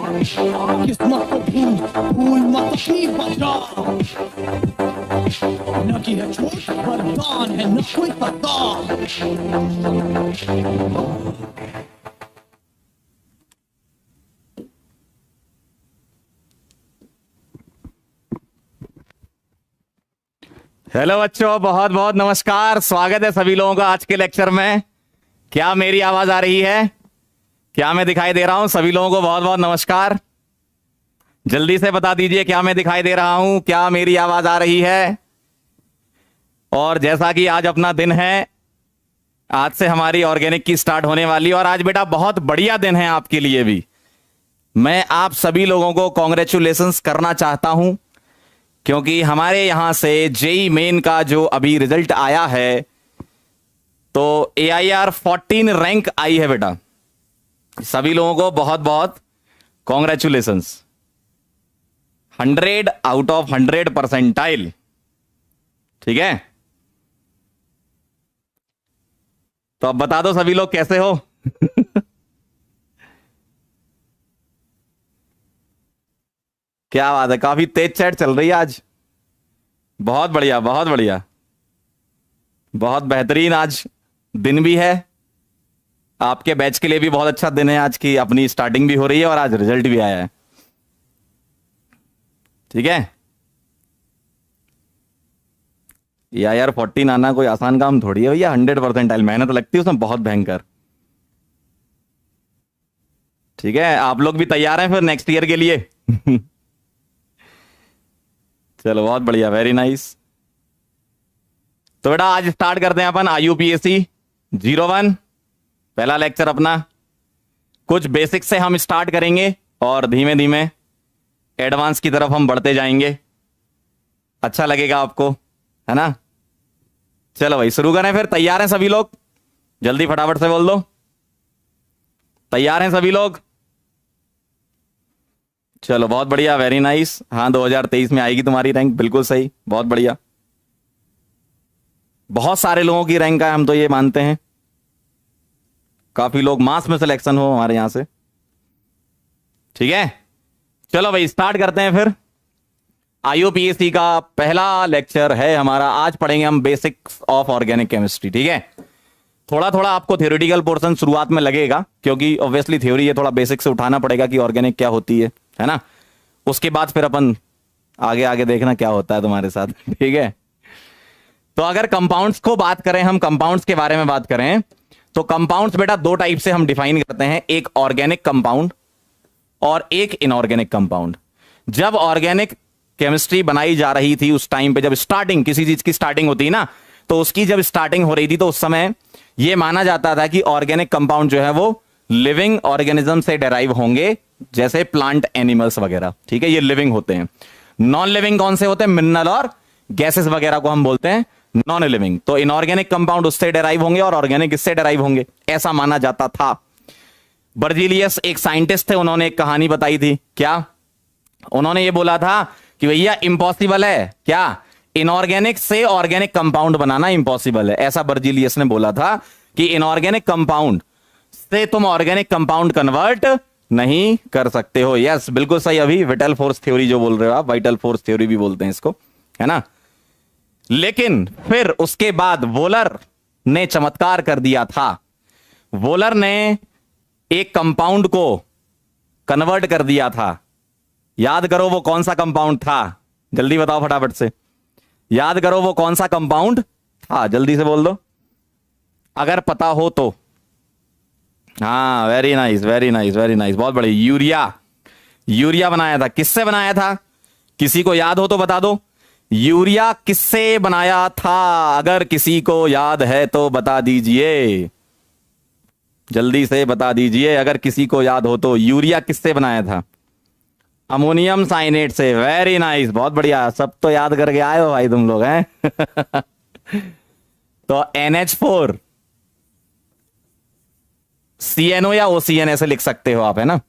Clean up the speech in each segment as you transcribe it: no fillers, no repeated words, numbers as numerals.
किस्मत को फूल फूल मत अपनी बजा, न की है छोट वरदान है न कोई पता। हेलो बच्चों, बहुत बहुत नमस्कार। स्वागत है सभी लोगों का आज के लेक्चर में। क्या मेरी आवाज आ रही है? क्या मैं दिखाई दे रहा हूं? सभी लोगों को बहुत बहुत नमस्कार। जल्दी से बता दीजिए क्या मैं दिखाई दे रहा हूं, क्या मेरी आवाज आ रही है। और जैसा कि आज अपना दिन है, आज से हमारी ऑर्गेनिक की स्टार्ट होने वाली, और आज बेटा बहुत बढ़िया दिन है आपके लिए भी। मैं आप सभी लोगों को कॉन्ग्रेचुलेशंस करना चाहता हूं, क्योंकि हमारे यहां से जेई मेन का जो अभी रिजल्ट आया है, तो AIR 14 रैंक आई है बेटा। सभी लोगों को बहुत बहुत कॉन्ग्रेचुलेशंस। 100 आउट ऑफ 100 परसेंटाइल, ठीक है। तो अब बता दो सभी लोग कैसे हो। क्या बात है, काफी तेज चैट चल रही है आज। बहुत बढ़िया, बहुत बढ़िया, बहुत बेहतरीन आज दिन भी है। आपके बैच के लिए भी बहुत अच्छा दिन है आज की, अपनी स्टार्टिंग भी हो रही है और आज रिजल्ट भी आया है, ठीक है। AIR 14 आना कोई आसान काम थोड़ी है भैया। 100 परसेंटाइल मेहनत लगती है उसमें, बहुत भयंकर। ठीक है, आप लोग भी तैयार हैं फिर नेक्स्ट ईयर के लिए? चलो बहुत बढ़िया, वेरी नाइस। तो बेटा आज स्टार्ट करते हैं अपन IUPAC 01, पहला लेक्चर अपना। कुछ बेसिक से हम स्टार्ट करेंगे और धीमे धीमे एडवांस की तरफ हम बढ़ते जाएंगे। अच्छा लगेगा आपको, है ना। चलो भाई शुरू करें फिर। तैयार हैं सभी लोग? जल्दी फटाफट से बोल दो, तैयार हैं सभी लोग? चलो बहुत बढ़िया, वेरी नाइस। हाँ 2023 में आएगी तुम्हारी रैंक, बिल्कुल सही, बहुत बढ़िया। बहुत सारे लोगों की रैंक है, हम तो ये मानते हैं। काफी लोग मास में सिलेक्शन हो हमारे यहां से, ठीक है। चलो भाई स्टार्ट करते हैं फिर। IUPAC का पहला लेक्चर है हमारा। आज पढ़ेंगे हम बेसिक्स ऑफ ऑर्गेनिक केमिस्ट्री, ठीक है। थोड़ा थोड़ा आपको थ्योरेटिकल पोर्शन शुरुआत में लगेगा, क्योंकि ऑब्वियसली थ्योरी है, थोड़ा बेसिक से उठाना पड़ेगा कि ऑर्गेनिक क्या होती है ना। उसके बाद फिर अपन आगे आगे देखना क्या होता है तुम्हारे साथ, ठीक है। तो अगर कंपाउंड्स को बात करें, हम कंपाउंड्स के बारे में बात करें, तो कंपाउंड्स बेटा दो टाइप से हम डिफाइन करते हैं, एक ऑर्गेनिक कंपाउंड और एक इनऑर्गेनिक कंपाउंड। जब ऑर्गेनिक केमिस्ट्री बनाई जा रही थी उस टाइम पे, जब स्टार्टिंग किसी चीज की स्टार्टिंग होती है ना, तो उसकी जब स्टार्टिंग हो रही थी तो उस समय यह माना जाता था कि ऑर्गेनिक कंपाउंड जो है वो लिविंग ऑर्गेनिज्म से डेराइव होंगे, जैसे प्लांट एनिमल्स वगैरह, ठीक है, ये लिविंग होते हैं। नॉन लिविंग कौन से होते हैं? मिनरल और गैसेस वगैरह को हम बोलते हैं नॉन लिविंग। तो इनऑर्गेनिक कंपाउंड उससे डेराइव होंगे और ऑर्गेनिक इससे डेराइव होंगे, ऐसा माना जाता था। बर्जीलियस एक साइंटिस्ट थे, उन्होंने एक कहानी बताई थी। क्या? उन्होंने ये बोला था कि भैया इम्पॉसिबल है, क्या इनऑर्गेनिक से ऑर्गेनिक कंपाउंड बनाना इम्पॉसिबल है। ऐसा बर्जीलियस ने बोला था कि इनऑर्गेनिक कंपाउंड से तुम ऑर्गेनिक कंपाउंड कन्वर्ट नहीं कर सकते हो। यस बिल्कुल सही। अभी विटल फोर्स थ्योरी जो बोल रहे हो आप, वाइटल फोर्स थ्योरी भी बोलते हैं इसको, है ना। लेकिन फिर उसके बाद वोलर ने चमत्कार कर दिया था। वोलर ने एक कंपाउंड को कन्वर्ट कर दिया था। याद करो वो कौन सा कंपाउंड था, जल्दी बताओ फटाफट से। याद करो वो कौन सा कंपाउंड था, जल्दी से बोल दो अगर पता हो तो। हाँ very nice, very nice, very nice, बहुत बढ़िया। यूरिया, यूरिया बनाया था। किससे बनाया था? किसी को याद हो तो बता दो, यूरिया किससे बनाया था? अगर किसी को याद है तो बता दीजिए, जल्दी से बता दीजिए अगर किसी को याद हो तो। यूरिया किससे बनाया था? अमोनियम साइनेट से। वेरी नाइस, बहुत बढ़िया, सब तो याद करके आए हो भाई तुम लोग, हैं। तो NH4 CNO या OCN ऐसे लिख सकते हो आप, है ना।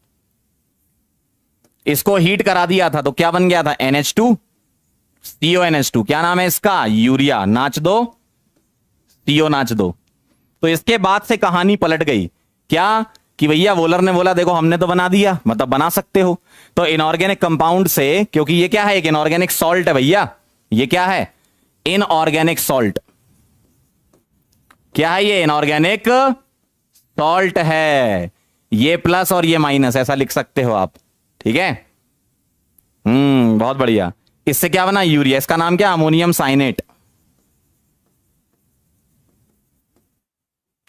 इसको हीट करा दिया था तो क्या बन गया था? NH2 CONH2। क्या नाम है इसका? यूरिया। नाच दो, CO नाच दो। तो इसके बाद से कहानी पलट गई। क्या? कि भैया वोलर ने बोला देखो हमने तो बना दिया, मतलब बना सकते हो। तो इनऑर्गेनिक कंपाउंड से, क्योंकि ये क्या है, एक इनऑर्गेनिक सॉल्ट है भैया, ये क्या है, इनऑर्गेनिक सॉल्ट। क्या है ये, इनऑर्गेनिक सॉल्ट है। ये प्लस और ये माइनस ऐसा लिख सकते हो आप, ठीक है। बहुत बढ़िया। इससे क्या बना, यूरिया। इसका नाम क्या, अमोनियम साइनेट।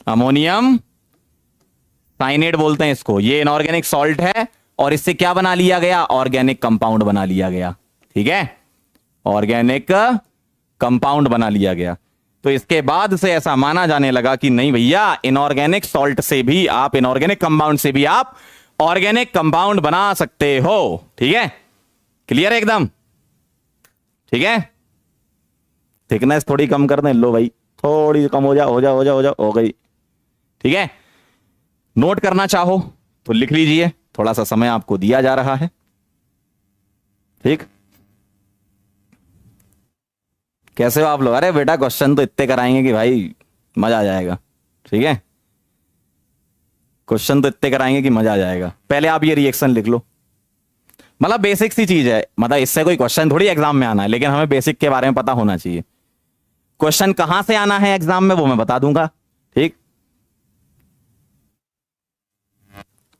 अमोनियम साइनेट बोलते हैं इसको। ये इनऑर्गेनिक सॉल्ट है और इससे क्या बना लिया गया, ऑर्गेनिक कंपाउंड बना लिया गया, ठीक है। ऑर्गेनिक कंपाउंड बना लिया गया। तो इसके बाद से ऐसा माना जाने लगा कि नहीं भैया, इनऑर्गेनिक सॉल्ट से भी आप, इनऑर्गेनिक कंपाउंड से भी आप ऑर्गेनिक कंपाउंड बना सकते हो, ठीक है। क्लियर है एकदम, ठीक है। थिकनेस थोड़ी कम कर दें, लो भाई थोड़ी कम हो जा, हो गई, ठीक है। नोट करना चाहो तो लिख लीजिए, थोड़ा सा समय आपको दिया जा रहा है, ठीक। कैसे हो आप लोग? अरे बेटा क्वेश्चन तो इतने कराएंगे कि भाई मजा आ जाएगा, ठीक है। क्वेश्चन तो इतने कराएंगे कि मजा आ जाएगा। पहले आप ये रिएक्शन लिख लो, मतलब बेसिक सी चीज है, मतलब इससे कोई क्वेश्चन थोड़ी एग्जाम में आना है, लेकिन हमें बेसिक के बारे में पता होना चाहिए। क्वेश्चन कहां से आना है एग्जाम में वो मैं बता दूंगा, ठीक,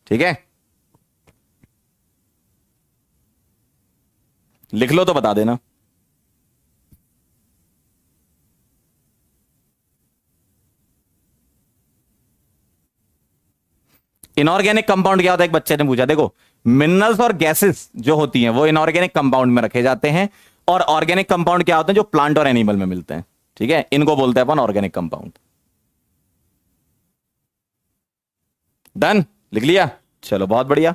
ठीक है। लिख लो तो बता देना। इनऑर्गेनिक कंपाउंड क्या होता है, एक बच्चे ने पूछा। देखो, मिनरल्स और गैसेस जो होती हैं वो इनऑर्गेनिक कंपाउंड में रखे जाते हैं, और ऑर्गेनिक कंपाउंड क्या होते हैं, जो प्लांट और एनिमल में मिलते हैं, ठीक है। इनको बोलते हैं अपन ऑर्गेनिक कंपाउंड। डन, लिख लिया? चलो बहुत बढ़िया,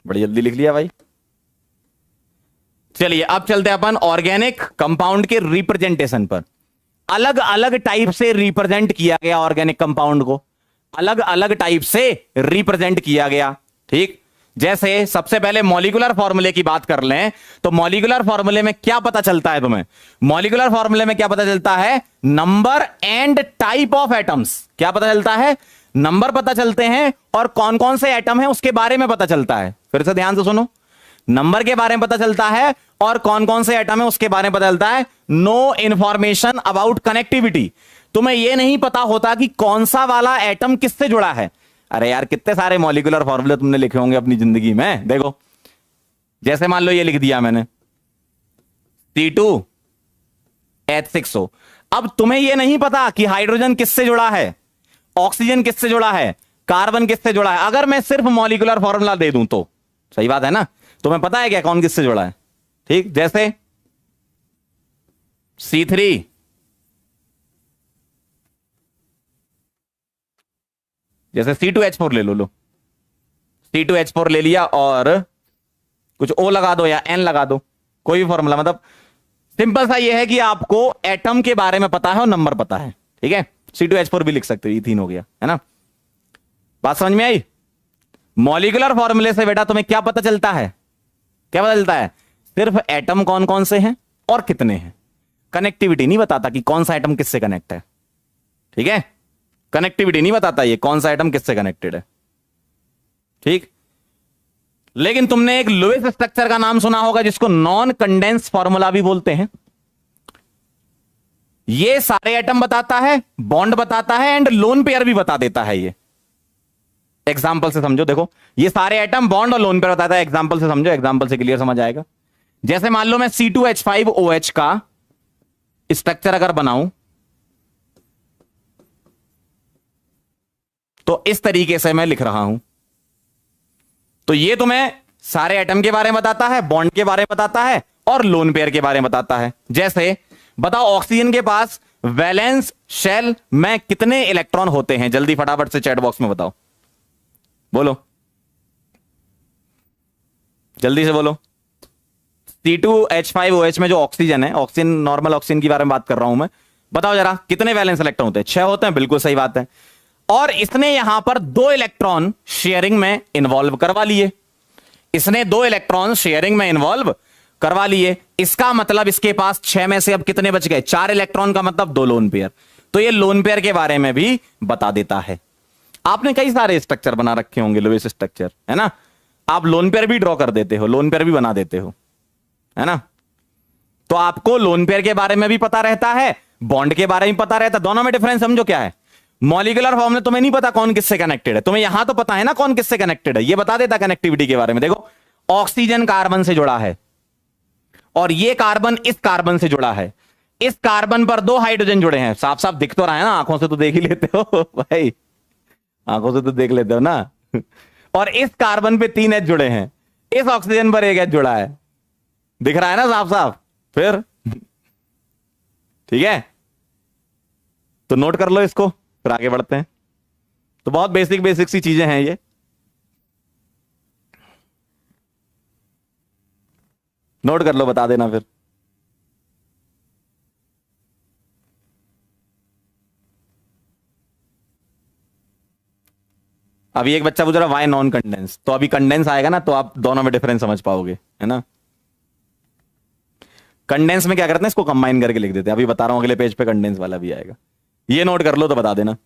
बड़ी जल्दी लिख लिया भाई। चलिए अब चलते हैं अपन ऑर्गेनिक कंपाउंड के रिप्रेजेंटेशन पर। अलग अलग टाइप से रिप्रेजेंट किया गया ऑर्गेनिक कंपाउंड को, अलग अलग टाइप से रिप्रेजेंट किया गया, ठीक। जैसे सबसे पहले मॉलिक्यूलर फॉर्मूले की बात कर लें तो मॉलिक्यूलर फॉर्मूले में क्या पता चलता है तुम्हें? मॉलिक्यूलर फॉर्मूले में क्या पता चलता है? Number and type of atoms. क्या पता चलता है? नंबर पता चलते हैं, और कौन कौन से एटम है उसके बारे में पता चलता है। फिर से ध्यान से सुनो, नंबर के बारे में पता चलता है और कौन कौन से एटम है उसके बारे में पता चलता है। No information about connectivity. तुम्हें यह नहीं पता होता कि कौन सा वाला एटम किससे जुड़ा है। अरे यार कितने सारे मॉलिक्यूलर फॉर्मूले तुमने लिखे होंगे अपनी जिंदगी में। देखो जैसे मान लो ये लिख दिया मैंने C2H6O। अब तुम्हें यह नहीं पता कि हाइड्रोजन किससे जुड़ा है, ऑक्सीजन किससे जुड़ा है, कार्बन किससे जुड़ा है। अगर मैं सिर्फ मॉलिक्यूलर फॉर्मूला दे दूं तो सही बात है ना, तुम्हें पता है क्या कौन किससे जुड़ा है, ठीक। जैसे C3 जैसे C2H4 ले लो, C2H4 ले लिया और कुछ O लगा दो या N लगा दो, कोई भी फॉर्मूला। मतलब सिंपल सा ये है कि आपको एटम के बारे में पता है और नंबर पता है, ठीक है। C2H4 भी लिख सकते हो, इथीन हो गया, है ना। बात समझ में आई? मॉलिक्यूलर फॉर्मूले से बेटा तुम्हें क्या पता चलता है? क्या पता चलता है? सिर्फ एटम कौन कौन से हैं और कितने हैं। कनेक्टिविटी नहीं बताता कि कौन सा एटम किससे कनेक्ट है, ठीक है। कनेक्टिविटी नहीं बताता ये कौन सा एटम किससे कनेक्टेड है, ठीक। लेकिन तुमने एक लुईस स्ट्रक्चर का नाम सुना होगा जिसको नॉन कंडेंस फॉर्मूला भी बोलते हैं। ये सारे एटम बताता है, बॉन्ड बताता है एंड लोन पेयर भी बता देता है। ये एग्जांपल से समझो, देखो ये सारे एटम, बॉन्ड और लोन पेयर बताता है। एग्जांपल से समझो, एग्जांपल से क्लियर समझ आएगा। जैसे मान लो मैं C2H5OH का स्ट्रक्चर अगर बनाऊं तो इस तरीके से मैं लिख रहा हूं। तो ये तुम्हें सारे एटम के बारे में बताता है, बॉन्ड के बारे में बताता है और लोन पेयर के बारे में बताता है। जैसे बताओ ऑक्सीजन के पास वैलेंस शेल में कितने इलेक्ट्रॉन होते हैं? जल्दी फटाफट से चैट बॉक्स में बताओ, बोलो जल्दी से बोलो। C2H5OH में जो ऑक्सीजन है, ऑक्सीजन नॉर्मल ऑक्सीजन की बारे में बात कर रहा हूं मैं, बताओ जरा कितने वैलेंस इलेक्ट्रॉन होते हैं? 6 होते हैं, बिल्कुल सही बात है। और इसने यहां पर 2 इलेक्ट्रॉन शेयरिंग में इन्वॉल्व करवा लिए। इसने 2 इलेक्ट्रॉन शेयरिंग में इन्वॉल्व करवा लिए। इसका मतलब इसके पास 6 में से अब कितने बच गए? 4 इलेक्ट्रॉन का मतलब 2 लोन पेयर। तो ये लोन पेयर के बारे में भी बता देता है। आपने कई सारे स्ट्रक्चर बना रखे होंगे, लुईस स्ट्रक्चर, है ना। आप लोन पेयर भी ड्रॉ कर देते हो, लोन पेयर भी बना देते हो, है ना। तो आपको लोन पेयर के बारे में भी पता रहता है, बॉन्ड के बारे में पता रहता है। दोनों में डिफरेंस समझो क्या है। मॉलिक्यूलर फॉर्मूला तुम्हें नहीं पता कौन किससे कनेक्टेड है, तुम्हें यहां तो पता है ना कौन किससे कनेक्टेड है, ये बता देता कनेक्टिविटी के बारे में। देखो ऑक्सीजन कार्बन से जुड़ा है और ये कार्बन इस कार्बन से जुड़ा है, इस कार्बन पर 2 हाइड्रोजन जुड़े हैं। साफ साफ दिख तो रहा है ना, आंखों से तो देख ही लेते हो भाई, आंखों से तो देख लेते हो ना। और इस कार्बन पे 3 H जुड़े हैं, इस ऑक्सीजन पर 1 H जुड़ा है, दिख रहा है ना साफ साफ। फिर ठीक है, तो नोट कर लो इसको, फिर आगे बढ़ते हैं। तो बहुत बेसिक बेसिक सी चीजें हैं ये, नोट कर लो, बता देना फिर। अभी एक बच्चा पूछ रहा वाई नॉन कंडेंस, तो अभी कंडेंस आएगा ना तो आप दोनों में डिफरेंस समझ पाओगे, है ना। कंडेंस में क्या करते हैं, इसको कंबाइन करके लिख देते हैं। अभी बता रहा हूं, अगले पेज पे कंडेंस वाला भी आएगा। ये नोट कर लो तो बता देना,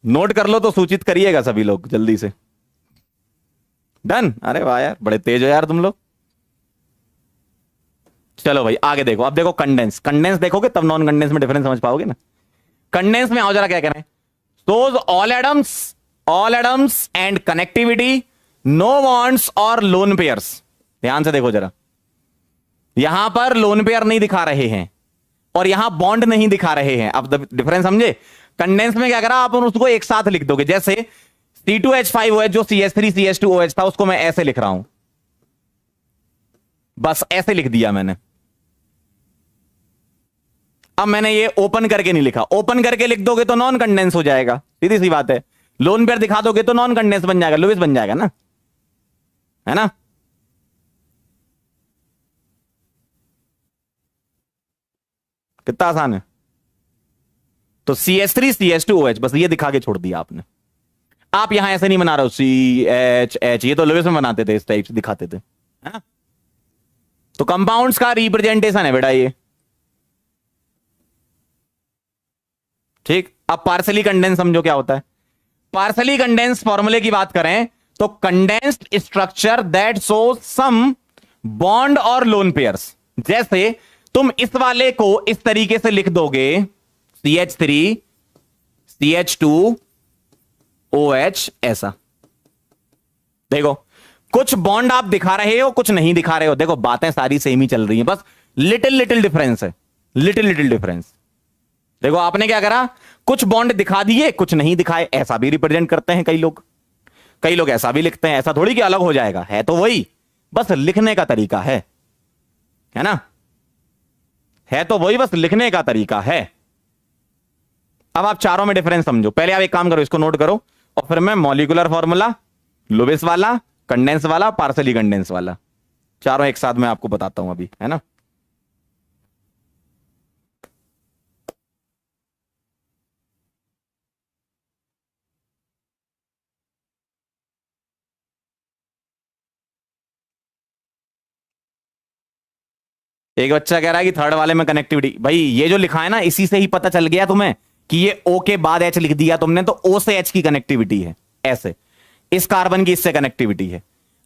नोट कर लो तो सूचित करिएगा सभी लोग जल्दी से। डन। अरे वाह यार, बड़े तेज हो यार तुम लोग। चलो भाई आगे देखो। अब देखो कंडेंस, कंडेंस देखोगे तब नॉन कंडेंस में डिफरेंस समझ पाओगे ना। कंडेंस में आओ जरा, क्या कह रहे हैं। Shows all atoms and connectivity, no bonds और लोन पेयर्स। ध्यान से देखो जरा, यहां पर लोन पेयर नहीं दिखा रहे हैं और यहां बॉन्ड नहीं दिखा रहे हैं। अब डिफरेंस समझे। कंडेंस में क्या करा, आप उसको एक साथ लिख दोगे। जैसे C2H5OH जो CH3CH2OH था, उसको मैं ऐसे लिख रहा हूं, बस ऐसे लिख दिया मैंने। अब मैंने ये ओपन करके नहीं लिखा, ओपन करके लिख दोगे तो नॉन कंडेंस हो जाएगा, सीधी सी बात है। लोन पेयर दिखा दोगे तो नॉन कंडेंस बन जाएगा, लुईस बन जाएगा ना, है ना। कितना आसान है। तो CH3CH2OH बस ये दिखा के छोड़ दिया आपने। आप यहां ऐसे नहीं बना रहे हो CHH, ये तो लुईस में बनाते थे, इस टाइप से दिखाते थे, है ना। तो कंपाउंड्स का रिप्रेजेंटेशन है बेटा ये, ठीक। अब पार्सली कंडेंस समझो क्या होता है। पार्सली कंडेंस फॉर्मूले की बात करें तो condensed structure that show some bond और लोन पेयर्स। जैसे तुम इस वाले को इस तरीके से लिख दोगे, CH3 CH2OH, ऐसा। देखो कुछ बॉन्ड आप दिखा रहे हो, कुछ नहीं दिखा रहे हो। देखो बातें सारी सेम ही चल रही हैं, बस लिटिल लिटिल डिफरेंस है, लिटिल लिटिल डिफरेंस। देखो आपने क्या करा, कुछ बॉन्ड दिखा दिए, कुछ नहीं दिखाए। ऐसा भी रिप्रेजेंट करते हैं कई लोग, कई लोग ऐसा भी लिखते हैं। ऐसा थोड़ी कि अलग हो जाएगा, है तो वही, बस लिखने का तरीका है ना। है तो वही, बस लिखने का तरीका है। अब आप चारों में डिफरेंस समझो। पहले आप एक काम करो, इसको नोट करो और फिर मैं मॉलिक्यूलर फॉर्मूला, लुईस वाला, कंडेंस वाला, पार्सली कंडेंस वाला, चारों एक साथ मैं आपको बताता हूं अभी, है ना। एक बच्चा कह रहा है कि थर्ड वाले में कनेक्टिविटी, भाई ये जो लिखा है ना, इसी से ही पता चल गया तुम्हें कि ये O के बाद H लिख दिया तुमने, तो O से H की कनेक्टिविटी है। ऐसे इस कार्बन की इससे कनेक्टिविटी है।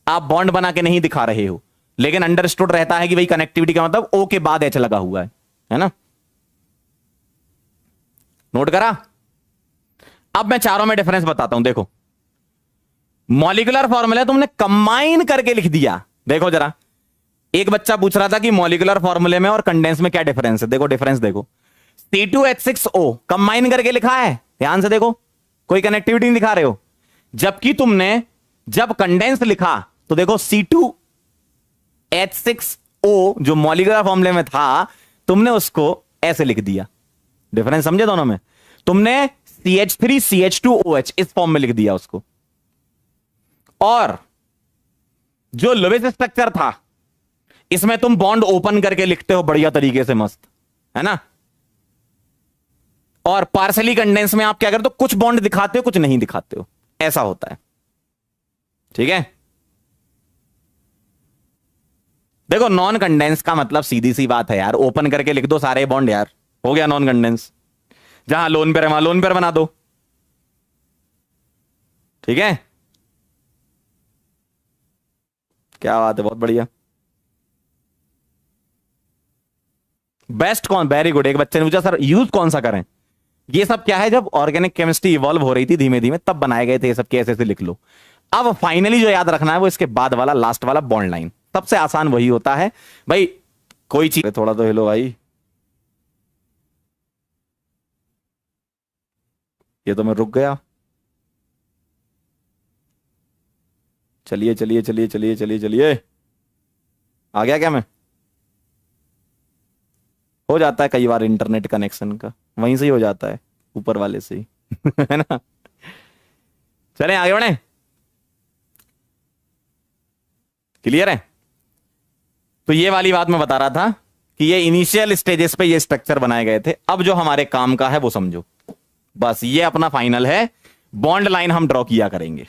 आप बॉन्ड बना के नहीं दिखा रहे हो, लेकिन अंडरस्टूड रहता है कि भाई कनेक्टिविटी का मतलब O के बाद H लगा हुआ है ना। नोट करा। अब मैं चारों में डिफरेंस बताता हूं। देखो मॉलिक्यूलर फॉर्मूला तुमने कंबाइन करके लिख दिया। देखो जरा, एक बच्चा पूछ रहा था कि मॉलिक्यूलर फॉर्मूले में और कंडेंस में क्या डिफरेंस है। देखो डिफरेंस देखो, C2H6O कंबाइन करके लिखा है, ध्यान से देखो, कोई कनेक्टिविटी नहीं दिखा रहे हो। जबकि तुमने जब कंडेंस लिखा तो देखो C2H6O जो मॉलिक्यूलर फॉर्मूले में था, तुमने उसको ऐसे लिख दिया। डिफरेंस समझे दोनों में। तुमने CH3CH2OH इस फॉर्म में लिख दिया उसको, और जो लुईस स्ट्रक्चर था इसमें तुम बॉन्ड ओपन करके लिखते हो बढ़िया तरीके से, मस्त, है ना। और पार्सली कंडेंस में आप क्या करते हो, कुछ बॉन्ड दिखाते हो, कुछ नहीं दिखाते हो, ऐसा होता है, ठीक है। देखो नॉन कंडेंस का मतलब सीधी सी बात है यार, ओपन करके लिख दो सारे बॉन्ड यार, हो गया नॉन कंडेंस। जहां लोन पेयर है वहां लोन पेयर बना दो, ठीक है, क्या बात है, बहुत बढ़िया। बेस्ट कौन, वेरी गुड। एक बच्चे ने पूछा सर यूज कौन सा करें। ये सब क्या है, जब ऑर्गेनिक केमिस्ट्री इवॉल्व हो रही थी धीमे धीमे तब बनाए गए थे ये सब, कैसे ऐसे लिख लो। अब फाइनली जो याद रखना है वो इसके बाद वाला लास्ट वाला बॉन्ड लाइन, सबसे आसान वही होता है भाई। कोई चीज, थोड़ा तो हिलो भाई, ये तो मैं रुक गया। चलिए चलिए चलिए चलिए चलिए चलिए, आ गया क्या मैं? हो जाता है कई बार इंटरनेट कनेक्शन का, वहीं से ही हो जाता है, ऊपर वाले से ही है ना। चलें आगे बढ़े, क्लियर है? तो ये वाली बात मैं बता रहा था कि ये इनिशियल स्टेजेस पे ये स्ट्रक्चर बनाए गए थे। अब जो हमारे काम का है वो समझो, बस ये अपना फाइनल है। बॉन्ड लाइन हम ड्रॉ किया करेंगे,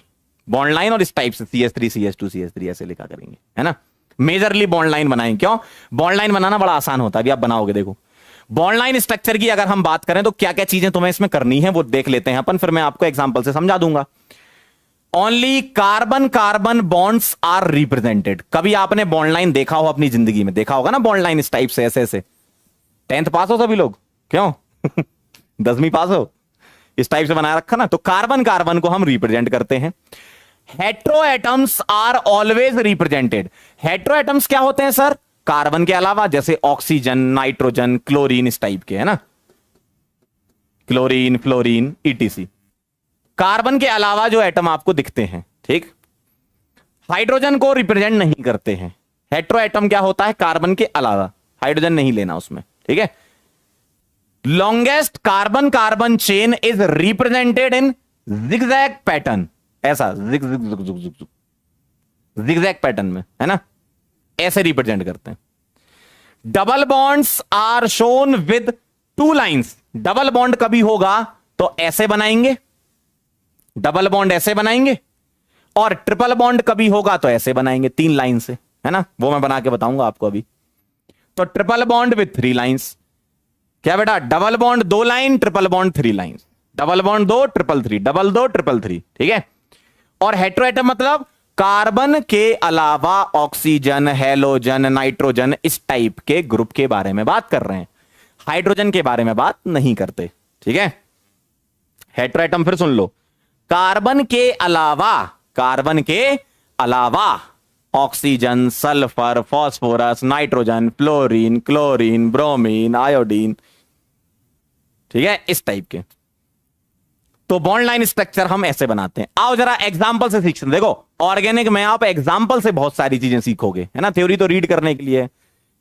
बॉन्ड लाइन, और इस टाइप से CH3 CH2 CH3 ऐसे लिखा करेंगे, है ना। मेजरली बॉन्ड लाइन बनाएंगे। क्यों? बॉन्ड लाइन बनाना बड़ा आसान होता है, अभी आप बनाओगे देखो। बॉन्ड लाइन स्ट्रक्चर की अगर हम बात करें तो क्या क्या चीजें तुम्हें इसमें करनी है वो देख लेते हैं अपन, फिर मैं आपको एग्जांपल से समझा दूंगा। Only carbon carbon bonds are represented. कभी आपने बॉन्ड लाइन देखा हो अपनी जिंदगी में? देखा होगा ना बॉन्ड लाइन इस टाइप से, ऐसे ऐसे। 10th पास हो सभी लोग? क्यों 10वीं पास हो? इस टाइप से बनाया रखा ना। तो कार्बन कार्बन को हम रिप्रेजेंट करते हैं। Hetero atoms are always represented. Hetero atoms क्या होते हैं सर? कार्बन के अलावा, जैसे ऑक्सीजन, नाइट्रोजन, क्लोरीन, इस टाइप के, है ना। Chlorine, fluorine, ETC। कार्बन के अलावा जो एटम आपको दिखते हैं, ठीक। हाइड्रोजन को रिप्रेजेंट नहीं करते हैं। हेट्रो एटम क्या होता है? कार्बन के अलावा, हाइड्रोजन नहीं लेना उसमें, ठीक है। Longest carbon carbon chain is represented in zigzag pattern, ऐसा जिगजैग पैटर्न में, है ना, ऐसे रिप्रेजेंट करते हैं। Double bonds are shown with 2 lines. Double bond कभी होगा तो ऐसे बनाएंगे, डबल बॉन्ड ऐसे बनाएंगे, और ट्रिपल बॉन्ड कभी होगा तो ऐसे बनाएंगे, 3 लाइन से, है ना। वो मैं बना के बताऊंगा आपको अभी। तो ट्रिपल बॉन्ड विद 3 लाइंस। क्या बेटा? Double bond 2 line, triple bond 3 line, double bond 2 triple 3, double 2 triple 3, ठीक है। और हेट्रो एटम मतलब कार्बन के अलावा ऑक्सीजन, हेलोजन, नाइट्रोजन, इस टाइप के ग्रुप के बारे में बात कर रहे हैं, हाइड्रोजन के बारे में बात नहीं करते, ठीक है। हेट्रो एटम फिर सुन लो, कार्बन के अलावा, कार्बन के अलावा oxygen, sulphur, phosphorus, nitrogen, fluorine, chlorine, bromine, iodine, ठीक है, इस टाइप के। तो बॉन्ड लाइन स्ट्रक्चर हम ऐसे बनाते हैं। आओ जरा एग्जांपल से सीखते हैं। देखो ऑर्गेनिक में आप एग्जांपल से बहुत सारी चीजें सीखोगे, है ना। थ्योरी तो रीड करने के लिए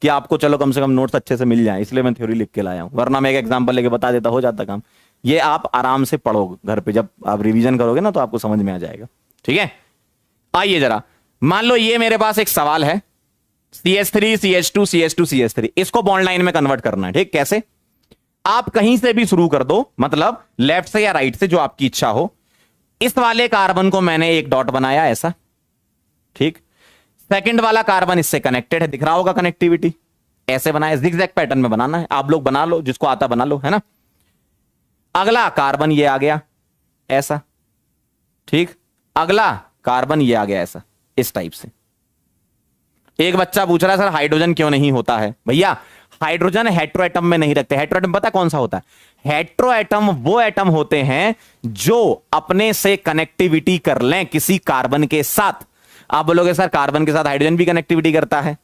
कि आपको चलो कम से कम नोट्स अच्छे से मिल जाए, इसलिए मैं थ्योरी लिख के लाया हूं, वरना मैं एक एग्जांपल लेके बता देता, हो जाता काम। ये आप आराम से पढ़ो घर पे, जब आप रिवीजन करोगे ना तो आपको समझ में आ जाएगा, ठीक है। आइए जरा, मान लो ये मेरे पास एक सवाल है, CH3 CH2 CH2 CH3, इसको बॉन्ड लाइन में कन्वर्ट करना है, ठीक। कैसे? आप कहीं से भी शुरू कर दो, मतलब लेफ्ट से या राइट से, जो आपकी इच्छा हो। इस वाले कार्बन को मैंने एक डॉट बनाया ऐसा, ठीक। सेकंड वाला कार्बन इससे कनेक्टेड है, दिख रहा होगा कनेक्टिविटी, ऐसे बनाया, जिगजैग पैटर्न में बनाना है। आप लोग बना लो, जिसको आता बना लो, है ना। अगला कार्बन ये आ गया ऐसा, ठीक। अगला कार्बन ये आ गया ऐसा, इस टाइप से। एक बच्चा पूछ रहा है सर हाइड्रोजन क्यों नहीं होता है? भैया हाइड्रोजन हेट्रो एटम में नहीं रखते। हेट्रो एटम पता कौन सा होता है? हेट्रो एटम वो एटम होते हैं जो अपने से कनेक्टिविटी कर लें किसी कार्बन के साथ। आप बोलोगे सर कार्बन के साथ हाइड्रोजन भी कनेक्टिविटी करता है।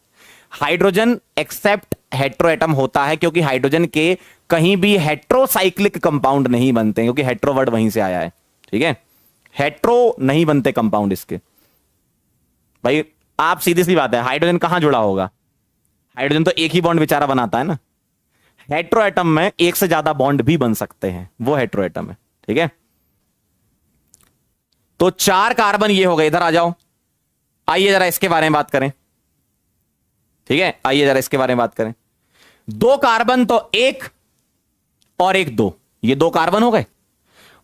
हाइड्रोजन एक्सेप्ट हेट्रो एटम होता है क्योंकि हाइड्रोजन के कहीं भी हेट्रोसाइक्लिक कंपाउंड नहीं बनते, क्योंकि हेट्रो वर्ड वहीं से आया है, ठीक है। हेट्रो नहीं बनते कंपाउंड इसके। भाई आप सीधी सी बात है, हाइड्रोजन कहां जुड़ा होगा? हाइड्रोजन तो एक ही बॉन्ड बेचारा बनाता है ना। हेट्रो एटम में एक से ज्यादा बॉन्ड भी बन सकते हैं, वो हेट्रो एटम है, ठीक है। तो 4 कार्बन ये हो गए, इधर आ जाओ। आइए जरा इसके बारे में बात करें, ठीक है। आइए जरा इसके बारे में बात करें। 2 कार्बन तो 1 और 1 2, ये 2 कार्बन हो गए,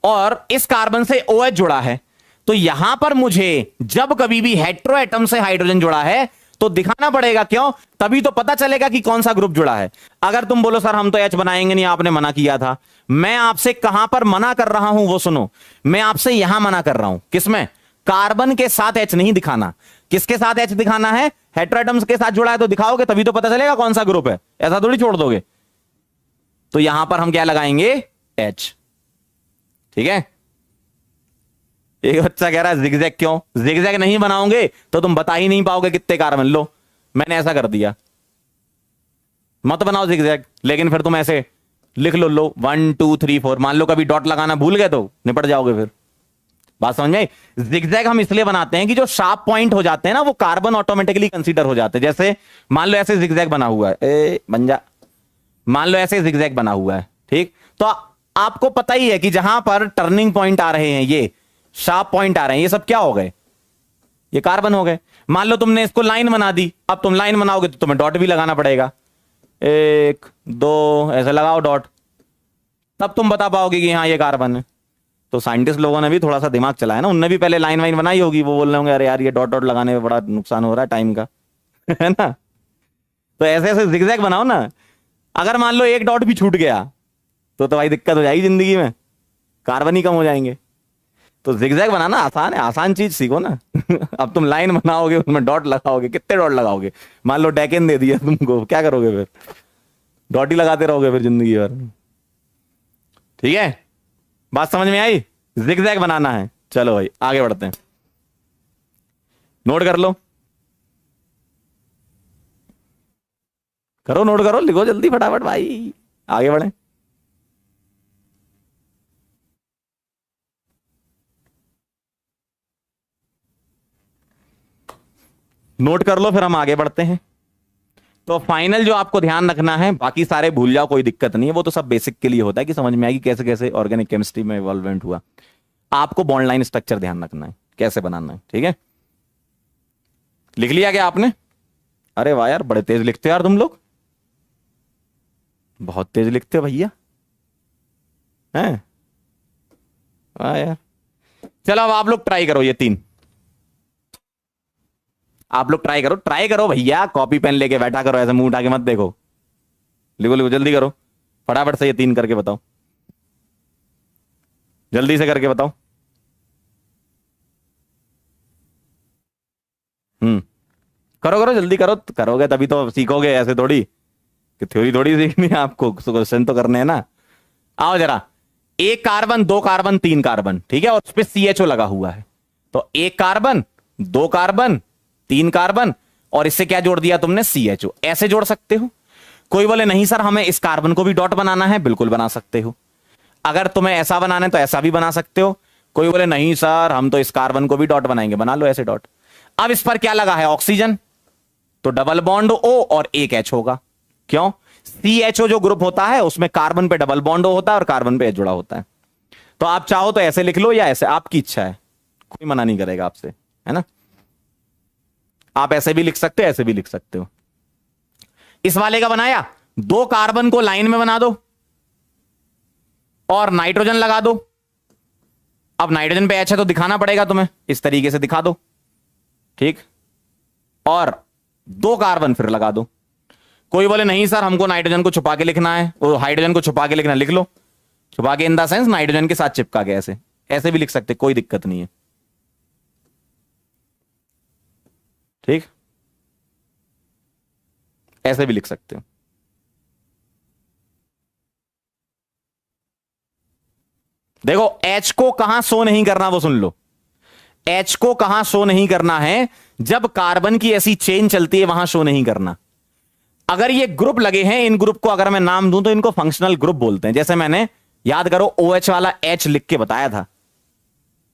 और इस कार्बन से OH जुड़ा है। तो यहां पर मुझे जब कभी भी हेट्रो एटम से हाइड्रोजन जुड़ा है तो दिखाना पड़ेगा, क्यों? तभी तो पता चलेगा कि कौन सा ग्रुप जुड़ा है। अगर तुम बोलो सर हम तो H बनाएंगे नहीं, आपने मना किया था, मैं आपसे कहां पर मना कर रहा हूं वो सुनो। मैं आपसे यहां मना कर रहा हूं, किसमें? कार्बन के साथ H नहीं दिखाना। किसके साथ H दिखाना है? हेटेरोएटम्स के साथ जुड़ा है तो दिखाओगे, तभी तो पता चलेगा कौन सा ग्रुप है, ऐसा थोड़ी छोड़ दोगे। तो यहां पर हम क्या लगाएंगे? H। ठीक है। एक बच्चा कह रहा है जिगजैग क्यों? जिगजैग नहीं बनाओगे तो तुम बता ही नहीं पाओगे कितने कार्बन। लो मैंने ऐसा कर दिया, मत बनाओ जिगजैग, लेकिन फिर तुम ऐसे लिख लो, लो 1 2 3 4। मान लो कभी डॉट लगाना भूल गए तो निपट जाओगे फिर। बात समझ में? जिगजैग हम इसलिए बनाते हैं कि जो शार्प पॉइंट हो जाते हैं ना वो कार्बन ऑटोमेटिकली कंसीडर हो जाते हैं। जैसे मान लो ऐसे जिगजैग बना हुआ है, बन जा, मान लो ऐसे जिगजैग बना हुआ है, ठीक? तो आपको पता ही है कि जहां पर टर्निंग पॉइंट आ रहे हैं, ये शार्प पॉइंट आ रहे हैं, ये सब क्या हो गए? ये कार्बन हो गए। मान लो तुमने इसको लाइन बना दी, अब तुम लाइन बनाओगे तो तुम्हें डॉट भी लगाना पड़ेगा, 1 2 ऐसे लगाओ डॉट, तब तुम बता पाओगे कि हाँ ये कार्बन है। तो साइंटिस्ट लोगों ने भी थोड़ा सा दिमाग चलाया ना, उनने भी पहले लाइन वाइन बनाई होगी, वो बोल रहे होंगे अरे यार ये डॉट डॉट लगाने में बड़ा नुकसान हो रहा है टाइम का है ना। तो ऐसे ऐसे जिगजैग बनाओ ना। अगर मान लो एक डॉट भी छूट गया तो भाई दिक्कत हो जाएगी जिंदगी में, कार्बन ही कम हो जाएंगे। तो जिगजैग बनाना आसान है, आसान चीज सीखो ना। अब तुम लाइन बनाओगे, उसमें डॉट लगाओगे, कितने डॉट लगाओगे? मान लो डेकेन दे दिया तुमको, क्या करोगे फिर? डॉट ही लगाते रहोगे फिर जिंदगी भर। ठीक है, बात समझ में आई? जिगजैग बनाना है। चलो भाई आगे बढ़ते हैं, नोट कर लो, करो नोट करो, लिखो जल्दी फटाफट भाई, आगे बढ़े। नोट कर लो फिर हम आगे बढ़ते हैं। तो फाइनल जो आपको ध्यान रखना है, बाकी सारे भूल जाओ, कोई दिक्कत नहीं है, वो तो सब बेसिक के लिए होता है कि समझ में आएगी कैसे कैसे ऑर्गेनिक केमिस्ट्री में इवॉल्वमेंट हुआ। आपको बॉन्ड लाइन स्ट्रक्चर ध्यान रखना है, कैसे बनाना है। ठीक है, लिख लिया क्या आपने? अरे वाह यार, बड़े तेज लिखते हो यार तुम लोग, बहुत तेज लिखते हो भैया, हैं? वाह यार। चलो अब आप लोग ट्राई करो, ये 3 आप लोग ट्राई करो, ट्राई करो भैया, कॉपी पेन लेके बैठा करो, ऐसे मुंह उठा के मत देखो, लिखो लिखो जल्दी करो, फटाफट से ये 3 करके बताओ, जल्दी से करके बताओ। करो करो जल्दी करो, करोगे तभी तो सीखोगे, ऐसे थोड़ी कि थ्योरी थोड़ी सीखनी है आपको, क्वेश्चन तो करने हैं ना। आओ जरा, 1 कार्बन 2 कार्बन 3 कार्बन, ठीक है, और उस पर CHO लगा हुआ है। तो 1 कार्बन 2 कार्बन 3 कार्बन, और इससे क्या जोड़ दिया तुमने? CHO। ऐसे जोड़ सकते हो। कोई बोले नहीं सर हमें इस कार्बन को भी डॉट बनाना है, बिल्कुल बना सकते हो। अगर तुम्हें ऐसा बनाना है तो ऐसा भी बना सकते हो। कोई बोले नहीं सर हम तो इस कार्बन को भी डॉट बनाएंगे, बना लो ऐसे डॉट। अब इस पर क्या लगा है? ऑक्सीजन, तो डबल बॉन्ड O और 1 H होगा। क्यों? CHO जो ग्रुप होता है उसमें कार्बन पे डबल बॉन्ड O होता है और कार्बन पे H जुड़ा होता है। तो आप चाहो तो ऐसे लिख लो या ऐसे, आपकी इच्छा है, कोई मना नहीं करेगा आपसे, है ना। आप ऐसे भी लिख सकते हो, ऐसे भी लिख सकते हो। इस वाले का बनाया, 2 कार्बन को लाइन में बना दो और नाइट्रोजन लगा दो। अब नाइट्रोजन पे H है तो दिखाना पड़ेगा तुम्हें, इस तरीके से दिखा दो, ठीक, और 2 कार्बन फिर लगा दो। कोई बोले नहीं सर हमको नाइट्रोजन को छुपा के लिखना है, वो हाइड्रोजन को छुपा के लिखना है, लिख लो, छुपा के इन द सेंस नाइट्रोजन के साथ चिपका के, ऐसे ऐसे भी लिख सकते, कोई दिक्कत नहीं है, ठीक, ऐसे भी लिख सकते हो। देखो H को कहां शो नहीं करना वो सुन लो, H को कहां शो नहीं करना है? जब कार्बन की ऐसी चेन चलती है वहां शो नहीं करना। अगर ये ग्रुप लगे हैं, इन ग्रुप को अगर मैं नाम दूं तो इनको फंक्शनल ग्रुप बोलते हैं। जैसे मैंने, याद करो, OH वाला H लिख के बताया था,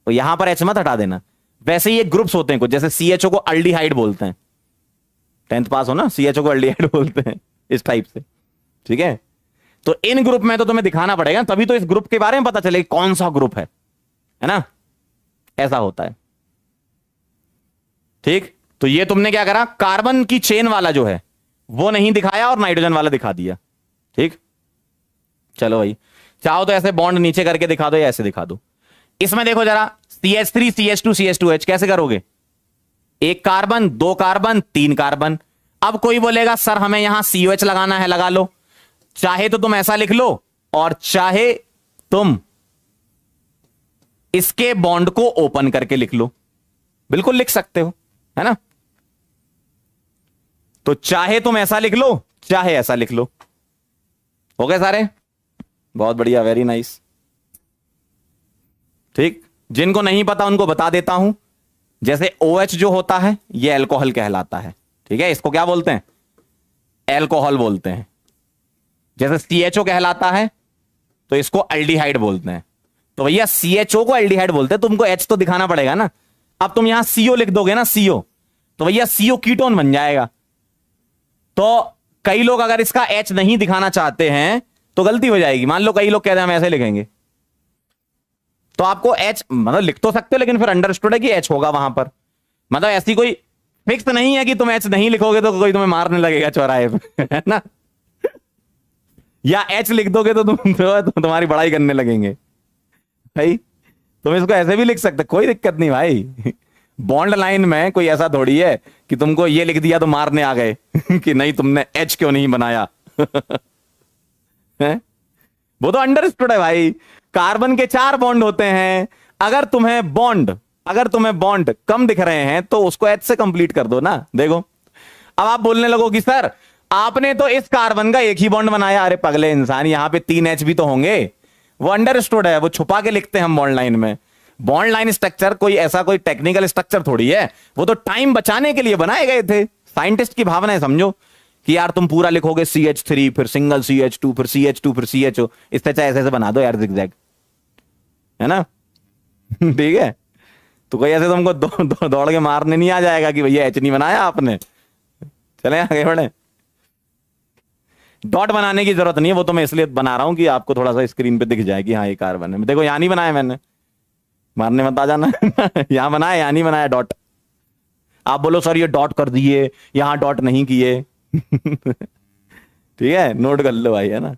तो यहां पर H मत हटा देना। वैसे ही ये ग्रुप्स होते हैं कुछ, जैसे CHO को अल्डिहाइड बोलते हैं, 10th पास हो ना, CHO को अल्डिहाइड बोलते हैं, इस टाइप से, ठीक है। तो इन ग्रुप में तो तुम्हें दिखाना पड़ेगा, तभी तो इस ग्रुप के बारे में पता चले कौन सा ग्रुप है ना, ऐसा होता है, ठीक। तो ये तुमने क्या करा, कार्बन की चेन वाला जो है वो नहीं दिखाया और नाइट्रोजन वाला दिखा दिया, ठीक। चलो भाई, चाहो तो ऐसे बॉन्ड नीचे करके दिखा दो या ऐसे दिखा दो। इसमें देखो जरा, CH3 CH2 CH2H कैसे करोगे? एक कार्बन, दो कार्बन, तीन कार्बन। अब कोई बोलेगा सर हमें यहां COH लगाना है, लगा लो। चाहे तो तुम ऐसा लिख लो और चाहे तुम इसके बॉन्ड को ओपन करके लिख लो, बिल्कुल लिख सकते हो, है ना। तो चाहे तुम ऐसा लिख लो, चाहे ऐसा लिख लो। हो गए सारे? बहुत बढ़िया, वेरी नाइस। ठीक, जिनको नहीं पता उनको बता देता हूं। जैसे OH जो होता है ये अल्कोहल कहलाता है, ठीक है, इसको क्या बोलते हैं? अल्कोहल बोलते हैं। जैसे CHO कहलाता है तो इसको अल्डिहाइड बोलते हैं। तो भैया CHO को अल्डिहाइड बोलते हैं, तुमको H तो दिखाना पड़ेगा ना। अब तुम यहां CO लिख दोगे ना, CO, तो भैया CO कीटोन बन जाएगा। तो कई लोग अगर इसका H नहीं दिखाना चाहते हैं तो गलती हो जाएगी। मान लो कई लोग कहते हैं हम ऐसे लिखेंगे, तो आपको H मतलब लिख तो सकते हो, लेकिन फिर अंडरस्टूड है कि H होगा वहां पर। मतलब ऐसी कोई फिक्स नहीं है कि तुम H नहीं लिखोगे तो कोई तुम्हें मारने लगेगा चौराहे पे, है ना। या H लिख दोगे तो तुम्हारी बड़ाई करने लगेंगे। भाई तुम इसको ऐसे भी लिख सकते, कोई दिक्कत नहीं भाई। बॉन्ड लाइन में कोई ऐसा थोड़ी है कि तुमको ये लिख दिया तो मारने आ गए कि नहीं तुमने H क्यों नहीं बनाया। है? वो तो अंडरस्टूड है भाई। कार्बन के 4 बॉन्ड होते हैं। अगर तुम्हें बॉन्ड कम दिख रहे हैं तो उसको H से कंप्लीट कर दो ना। देखो अब आप बोलने लगो कि सर आपने तो इस कार्बन का एक ही बॉन्ड बनाया। अरे पगले इंसान, यहां पे 3 H भी तो होंगे। वो अंडरस्टूड है, वो छुपा के लिखते हैं हम बॉन्ड लाइन में। बॉन्ड लाइन स्ट्रक्चर कोई ऐसा कोई टेक्निकल स्ट्रक्चर थोड़ी है, वो तो टाइम बचाने के लिए बनाए गए थे। साइंटिस्ट की भावना है, समझो कि यार तुम पूरा लिखोगे CH3 फिर सिंगल CH2 फिर CH2 फिर CHO, इससे चाहे ऐसे बना दो यार जिगजैग, है ना। ठीक है, तो कोई ऐसे तुमको दौड़ के मारने नहीं आ जाएगा कि भैया H नहीं बनाया आपने। चले आगे बढ़े। डॉट बनाने की जरूरत नहीं है, वो तो मैं इसलिए बना रहा हूं कि आपको थोड़ा सा स्क्रीन पे दिख जाए कि हाँ ये कार्बन है। देखो यहां नहीं बनाया मैंने, मारने मत आ जाना। यहां बनाया, यहां नहीं बनाया डॉट। आप बोलो सर ये डॉट कर दिए, यहां डॉट नहीं किए। ठीक है, नोट कर लो भाई, है ना।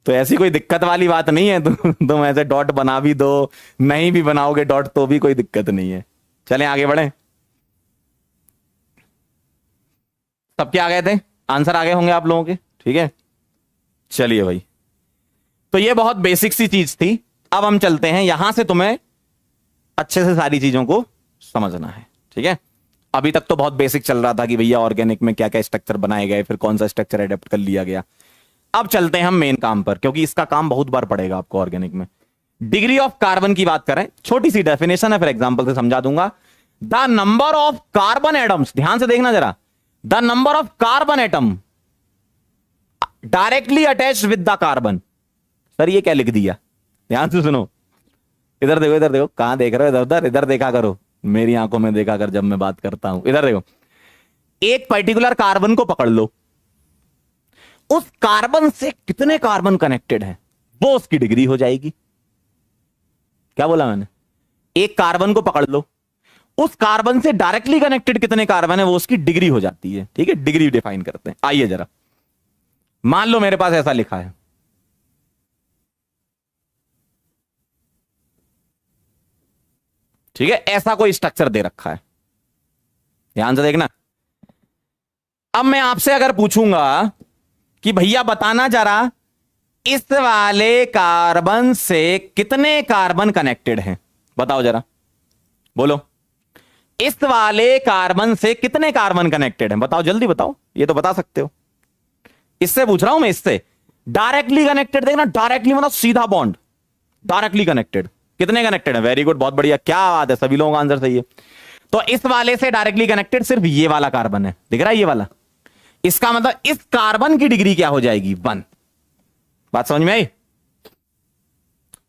तो ऐसी कोई दिक्कत वाली बात नहीं है। तुम ऐसे डॉट बना भी दो, नहीं भी बनाओगे डॉट तो भी कोई दिक्कत नहीं है। चलें आगे बढ़े। सबके आ गए थे आंसर, आ गए होंगे आप लोगों के, ठीक है। चलिए भाई, तो ये बहुत बेसिक सी चीज थी। अब हम चलते हैं, यहां से तुम्हें अच्छे से सारी चीजों को समझना है, ठीक है। अभी तक तो बहुत बेसिक चल रहा था कि भैया ऑर्गेनिक में क्या क्या स्ट्रक्चर बनाए गए, फिर कौन सा स्ट्रक्चर एडेप्ट कर लिया गया। अब चलते हैं हम मेन काम पर, क्योंकि इसका काम बहुत बार पड़ेगा आपको ऑर्गेनिक में। डिग्री ऑफ कार्बन की बात करें, छोटी सी डेफिनेशन है, फिर एग्जांपल से समझा दूंगा। The number of carbon atoms, ध्यान से देखना जरा, the number of carbon atom directly attached with the carbon. Sir ये क्या लिख दिया, ध्यान से सुनो। इधर देखो, इधर देखो, कहां देख रहे हो, इधर उधर, इधर देखा करो, मेरी आंखों में देखा कर जब मैं बात करता हूं। इधर देखो, एक पर्टिकुलर कार्बन को पकड़ लो, उस कार्बन से कितने कार्बन कनेक्टेड हैं वो उसकी डिग्री हो जाएगी। क्या बोला मैंने? एक कार्बन को पकड़ लो, उस कार्बन से डायरेक्टली कनेक्टेड कितने कार्बन है वो उसकी डिग्री हो जाती है, ठीक है। डिग्री डिफाइन करते हैं। आइए जरा, मान लो मेरे पास ऐसा लिखा है, ठीक है, ऐसा कोई स्ट्रक्चर दे रखा है, ध्यान से देखना। अब मैं आपसे अगर पूछूंगा कि भैया बताना जरा इस वाले कार्बन से कितने कार्बन कनेक्टेड हैं, बताओ जरा, बोलो। इस वाले कार्बन से कितने कार्बन कनेक्टेड हैं, बताओ जल्दी बताओ। ये तो बता सकते हो, इससे पूछ रहा हूं मैं, इससे डायरेक्टली कनेक्टेड। देखना, डायरेक्टली मतलब सीधा बॉन्ड, डायरेक्टली कनेक्टेड कितने कनेक्टेड है? वेरी गुड, बहुत बढ़िया, क्या बात है, सभी लोगों का आंसर सही है। तो इस वाले से डायरेक्टली कनेक्टेड सिर्फ ये वाला कार्बन है, दिख रहा है ये वाला। इसका मतलब इस कार्बन की डिग्री क्या हो जाएगी? 1। बात समझ में आई?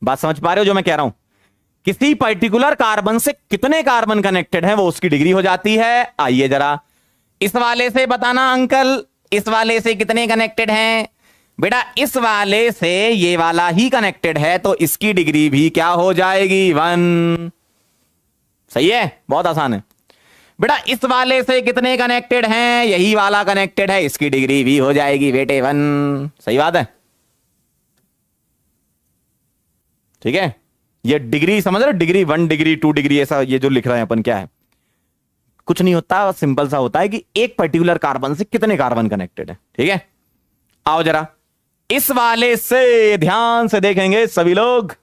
बात समझ पा रहे हो जो मैं कह रहा हूं? किसी पर्टिकुलर कार्बन से कितने कार्बन कनेक्टेड है वो उसकी डिग्री हो जाती है। आइए जरा, इस वाले से बताना अंकल, इस वाले से कितने कनेक्टेड हैं? बेटा इस वाले से ये वाला ही कनेक्टेड है, तो इसकी डिग्री भी क्या हो जाएगी? 1। सही है, बहुत आसान है। बेटा इस वाले से कितने कनेक्टेड हैं? यही वाला कनेक्टेड है, इसकी डिग्री भी हो जाएगी बेटे 1। सही बात है, ठीक है, ये डिग्री समझ रहे हो, डिग्री 1 डिग्री 2 डिग्री ऐसा ये जो लिख रहे हैं अपन क्या है, कुछ नहीं होता, सिंपल सा होता है कि एक पर्टिकुलर कार्बन से कितने कार्बन कनेक्टेड है। ठीक है, आओ जरा इस वाले से ध्यान से देखेंगे सभी लोग,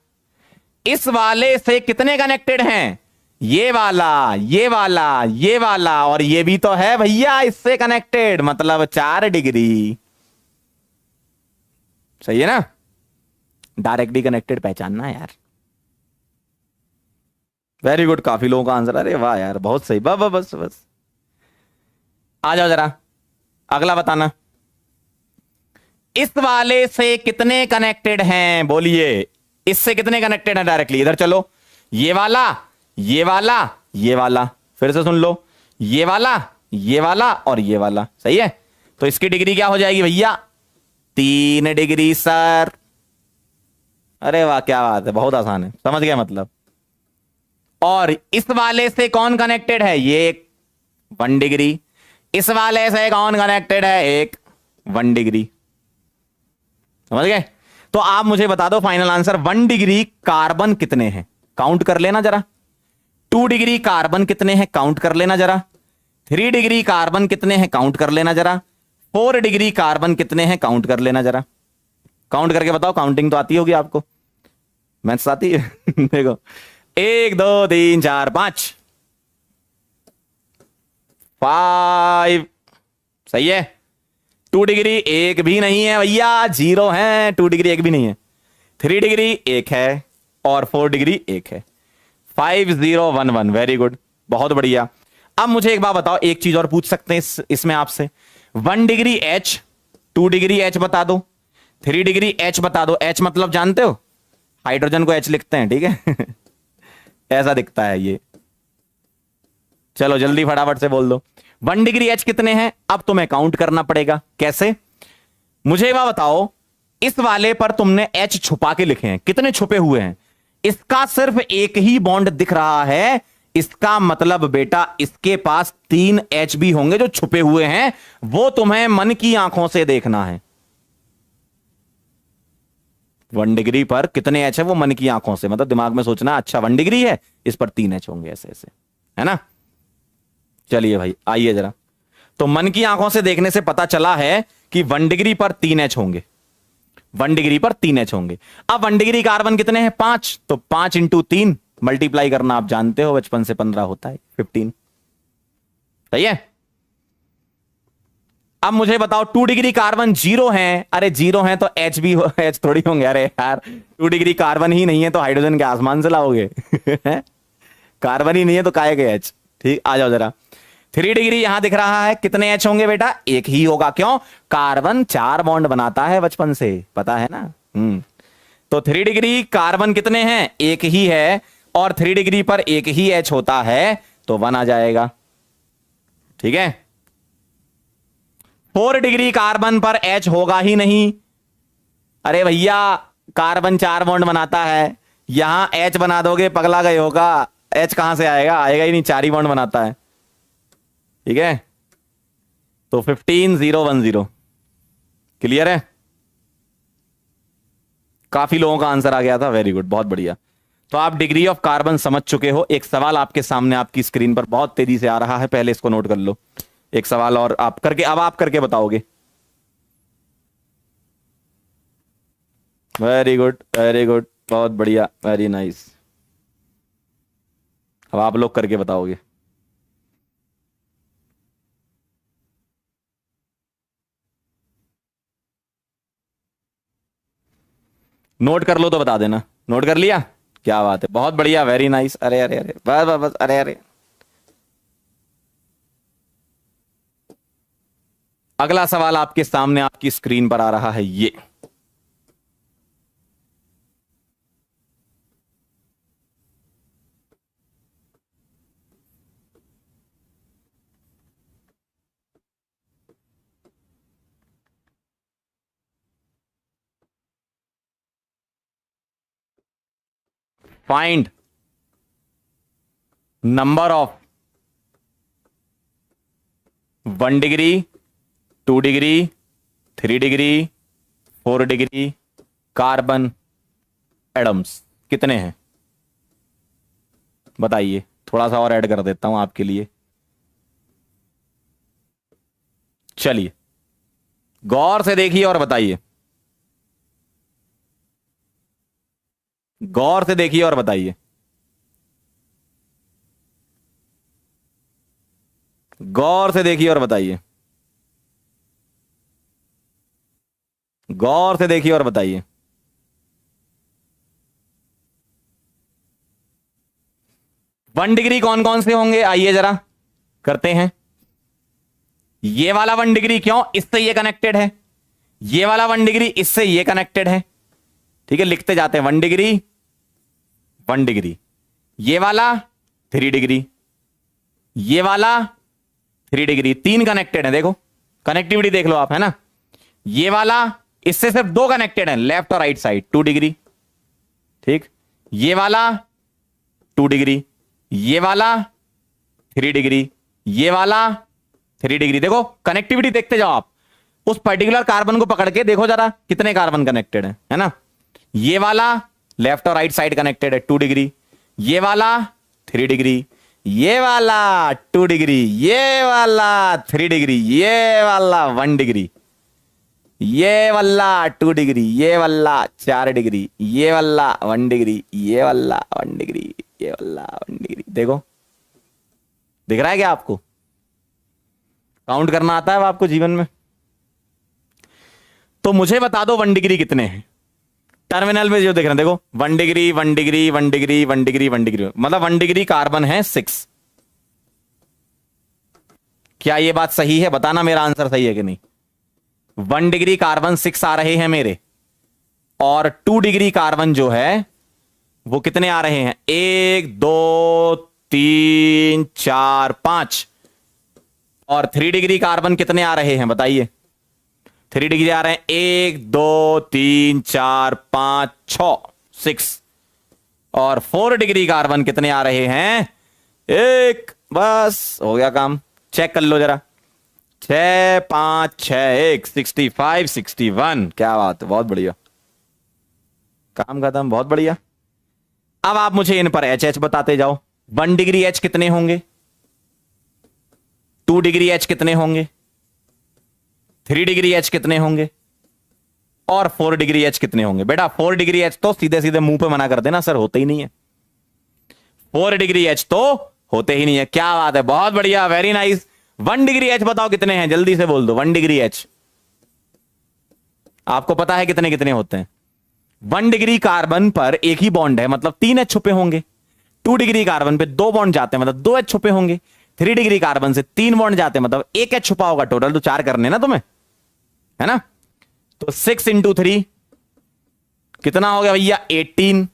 इस वाले से कितने कनेक्टेड हैं, ये वाला, ये वाला, ये वाला, और ये भी तो है भैया इससे कनेक्टेड, मतलब 4 डिग्री। सही है ना, डायरेक्टली कनेक्टेड पहचानना यार। वेरी गुड, काफी लोगों का आंसर, अरे वाह यार बहुत सही, बस बस बस। आ जाओ जरा अगला बताना, इस वाले से कितने कनेक्टेड हैं, बोलिए इससे कितने कनेक्टेड हैं डायरेक्टली, इधर चलो, ये वाला, ये वाला, ये वाला, फिर से सुन लो, ये वाला, ये वाला और ये वाला। सही है, तो इसकी डिग्री क्या हो जाएगी भैया, 3 डिग्री सर। अरे वाह क्या बात है, बहुत आसान है, समझ गया मतलब। और इस वाले से कौन कनेक्टेड है, ये 1 डिग्री, इस वाले से कौन कनेक्टेड है, 1 डिग्री। समझ गए, तो आप मुझे बता दो फाइनल आंसर, 1 डिग्री कार्बन कितने हैं, काउंट कर लेना जरा। 2 डिग्री कार्बन कितने हैं, काउंट कर लेना जरा। 3 डिग्री कार्बन कितने हैं, काउंट कर लेना जरा। 4 डिग्री कार्बन कितने हैं, काउंट कर लेना जरा। काउंट करके बताओ, काउंटिंग तो आती होगी आपको, मैथ्स आती है देखो, 1 2 3 4 5 5। सही है, 2 डिग्री 1 भी नहीं है भैया, 0 है, 2 डिग्री 1 भी नहीं है। 3 डिग्री 1 है और 4 डिग्री 1 है। 5 0 1 1, वेरी गुड, बहुत बढ़िया। अब मुझे एक बात बताओ, एक चीज और पूछ सकते हैं इसमें आपसे, 1 डिग्री H, 2 डिग्री H बता दो, 3 डिग्री H बता दो। H मतलब जानते हो, हाइड्रोजन को H लिखते हैं, ठीक है ऐसा दिखता है ये। चलो जल्दी फटाफट से बोल दो, 1 डिग्री H कितने हैं, अब तुम्हें काउंट करना पड़ेगा। कैसे, मुझे एक बात बताओ, इस वाले पर तुमने H छुपा के लिखे हैं, कितने छुपे हुए हैं, इसका सिर्फ एक ही बॉन्ड दिख रहा है, इसका मतलब बेटा इसके पास 3 H भी होंगे जो छुपे हुए हैं, वो तुम्हें मन की आंखों से देखना है। 1 डिग्री पर कितने H है वो मन की आंखों से, मतलब दिमाग में सोचना, अच्छा 1 डिग्री है इस पर 3 H होंगे, ऐसे ऐसे, है ना। चलिए भाई आइए जरा, तो मन की आंखों से देखने से पता चला है कि 1 डिग्री पर 3 H होंगे, 1 डिग्री पर 3 H होंगे। अब 1 डिग्री कार्बन कितने हैं, 5, तो 5 इंटू 3 मल्टीप्लाई करना आप जानते हो, बचपन से 15 होता है, 15। सही है, अब मुझे बताओ 2 डिग्री कार्बन 0 है, अरे 0 है तो H भी H थोड़ी होंगे, अरे यार 2 डिग्री कार्बन ही नहीं है तो हाइड्रोजन के आसमान से लाओगे कार्बन ही नहीं है तो काहे के H। ठीक, आ जाओ जरा, 3 डिग्री यहां दिख रहा है, कितने H होंगे बेटा, 1 ही होगा, क्यों, कार्बन 4 बॉन्ड बनाता है बचपन से, पता है ना। तो 3 डिग्री कार्बन कितने हैं, 1 ही है, और 3 डिग्री पर 1 ही H होता है, तो 1 आ जाएगा। ठीक है, 4 डिग्री कार्बन पर H होगा ही नहीं, अरे भैया कार्बन 4 बॉन्ड बनाता है, यहां H बना दोगे पगला गए होगा, H कहां से आएगा, आएगा ही नहीं, 4 ही बॉन्ड बनाता है। ठीक है, तो 15 0 1 0, क्लियर है, काफी लोगों का आंसर आ गया था, वेरी गुड, बहुत बढ़िया। तो आप डिग्री ऑफ कार्बन समझ चुके हो। एक सवाल आपके सामने आपकी स्क्रीन पर बहुत तेजी से आ रहा है, पहले इसको नोट कर लो। एक सवाल और आप करके, अब आप करके बताओगे। वेरी गुड वेरी गुड, बहुत बढ़िया, वेरी नाइस। अब आप लोग करके बताओगे। नोट कर लो तो बता देना। नोट कर लिया, क्या बात है, बहुत बढ़िया, वेरी नाइस। अरे अरे अरे, बस बस बस, अरे अरे। अगला सवाल आपके सामने आपकी स्क्रीन पर आ रहा है, ये find number of 1 degree 2 degree 3 degree 4 degree carbon atoms. कितने हैं बताइए, थोड़ा सा और ऐड कर देता हूं आपके लिए। चलिए गौर से देखिए और बताइए, गौर से देखिए और बताइए, गौर से देखिए और बताइए, गौर से देखिए और बताइए। वन डिग्री कौन कौन से होंगे, आइए जरा करते हैं। ये वाला 1 डिग्री क्यों, इससे ये कनेक्टेड है। ये वाला 1 डिग्री इससे ये कनेक्टेड है। ठीक है, लिखते जाते हैं। 1 डिग्री 1 डिग्री, ये वाला 3 डिग्री, ये वाला 3 डिग्री, 3 कनेक्टेड है। देखो कनेक्टिविटी देख लो आप, है ना। ये वाला इससे सिर्फ 2 कनेक्टेड है, लेफ्ट और राइट साइड, 2 डिग्री। ठीक, ये वाला 2 डिग्री, ये वाला 3 डिग्री, ये वाला 3 डिग्री। देखो कनेक्टिविटी देखते जाओ आप, उस पर्टिकुलर कार्बन को पकड़ के देखो जरा कितने कार्बन कनेक्टेड है ना। ये वाला लेफ्ट और राइट साइड कनेक्टेड है, 2 डिग्री, ये वाला 3 डिग्री, ये वाला 2 डिग्री, ये वाला 3 डिग्री, ये वाला 1 डिग्री, ये वाला 2 डिग्री, ये वाला 4 डिग्री, ये वाला 1 डिग्री, ये वाला 1 डिग्री, ये वाला 1 डिग्री। देखो दिख रहा है क्या आपको, काउंट करना आता है आपको जीवन में। तो मुझे बता दो 1 डिग्री कितने हैं टर्मिनल में जो देख रहे हैं। देखो 1 degree 1 degree 1 degree 1 degree 1 degree, मतलब 1 डिग्री कार्बन है 6। क्या यह बात सही है, बताना मेरा आंसर सही है कि नहीं। 1 डिग्री कार्बन 6 आ रहे हैं मेरे, और 2 डिग्री कार्बन जो है वो कितने आ रहे हैं, 1 2 3 4 5। और 3 डिग्री कार्बन कितने आ रहे हैं बताइए। 3 डिग्री आ रहे हैं 1 2 3 4 5 6। और 4 डिग्री कार्बन कितने आ रहे हैं, 1। बस हो गया काम, चेक कर लो जरा। 6 5 6 1 65 61। क्या बात है, बहुत बढ़िया, काम खत्म, बहुत बढ़िया। अब आप मुझे इन पर एच एच बताते जाओ। 1 डिग्री एच कितने होंगे, 2 डिग्री एच कितने होंगे, 3 डिग्री एच कितने होंगे, और 4 डिग्री एच कितने होंगे। बेटा 4 डिग्री एच तो सीधे सीधे मुंह पे मना कर देना, सर होते ही नहीं है। 4 डिग्री एच तो होते ही नहीं है। क्या बात है, बहुत बढ़िया, वेरी नाइस। 1 डिग्री एच बताओ कितने हैं, जल्दी से बोल दो। 1 डिग्री एच आपको पता है कितने कितने होते हैं। 1 डिग्री कार्बन पर एक ही बॉन्ड है, मतलब 3 एच छुपे होंगे। 2 डिग्री कार्बन पे 2 बॉन्ड जाते हैं, मतलब 2 एच छुपे होंगे। 3 डिग्री कार्बन से 3 बॉन्ड जाते हैं, मतलब 1 एच छुपा होगा। टोटल तो 4 करने ना तुम्हें, है ना। तो 6 इंटू 3 कितना हो गया भैया, 18।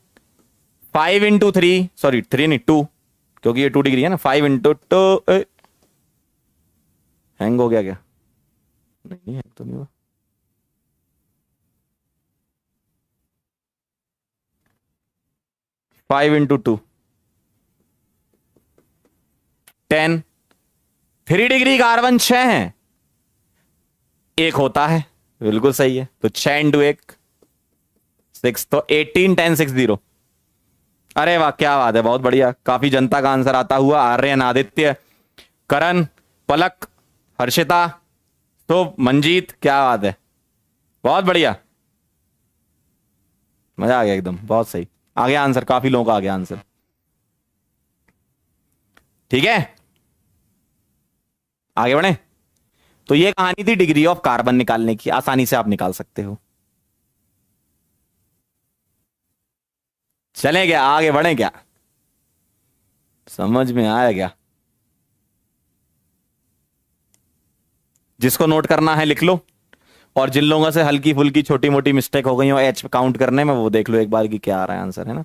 5 इंटू 3, सॉरी 3 नहीं 2, क्योंकि ये 2 डिग्री है ना। 5 इंटू 2, हैंग हो गया क्या, नहीं हैंग तो नहीं हुआ। 5 इंटू 2 10। 3 डिग्री कार्बन 6 है, 1 होता है, बिल्कुल सही है। तो 6 इंटू 1 6, तो 18 10 6 0। अरे वाह, क्या बात है, बहुत बढ़िया। काफी जनता का आंसर आता हुआ। आर्यन, आदित्य, करण, पलक, हर्षिता, तो मंजीत, क्या बात है, बहुत बढ़िया, मजा आ गया एकदम, बहुत सही। आ गया आंसर, काफी लोगों का आ गया आंसर। ठीक है, आगे बढ़े। तो ये कहानी थी डिग्री ऑफ कार्बन निकालने की, आसानी से आप निकाल सकते हो। चलें क्या, आगे बढ़े क्या, समझ में आया क्या। जिसको नोट करना है लिख लो, और जिन लोगों से हल्की फुल्की छोटी मोटी मिस्टेक हो गई हो एच काउंट करने में, वो देख लो एक बार कि क्या आ रहा है आंसर, है ना।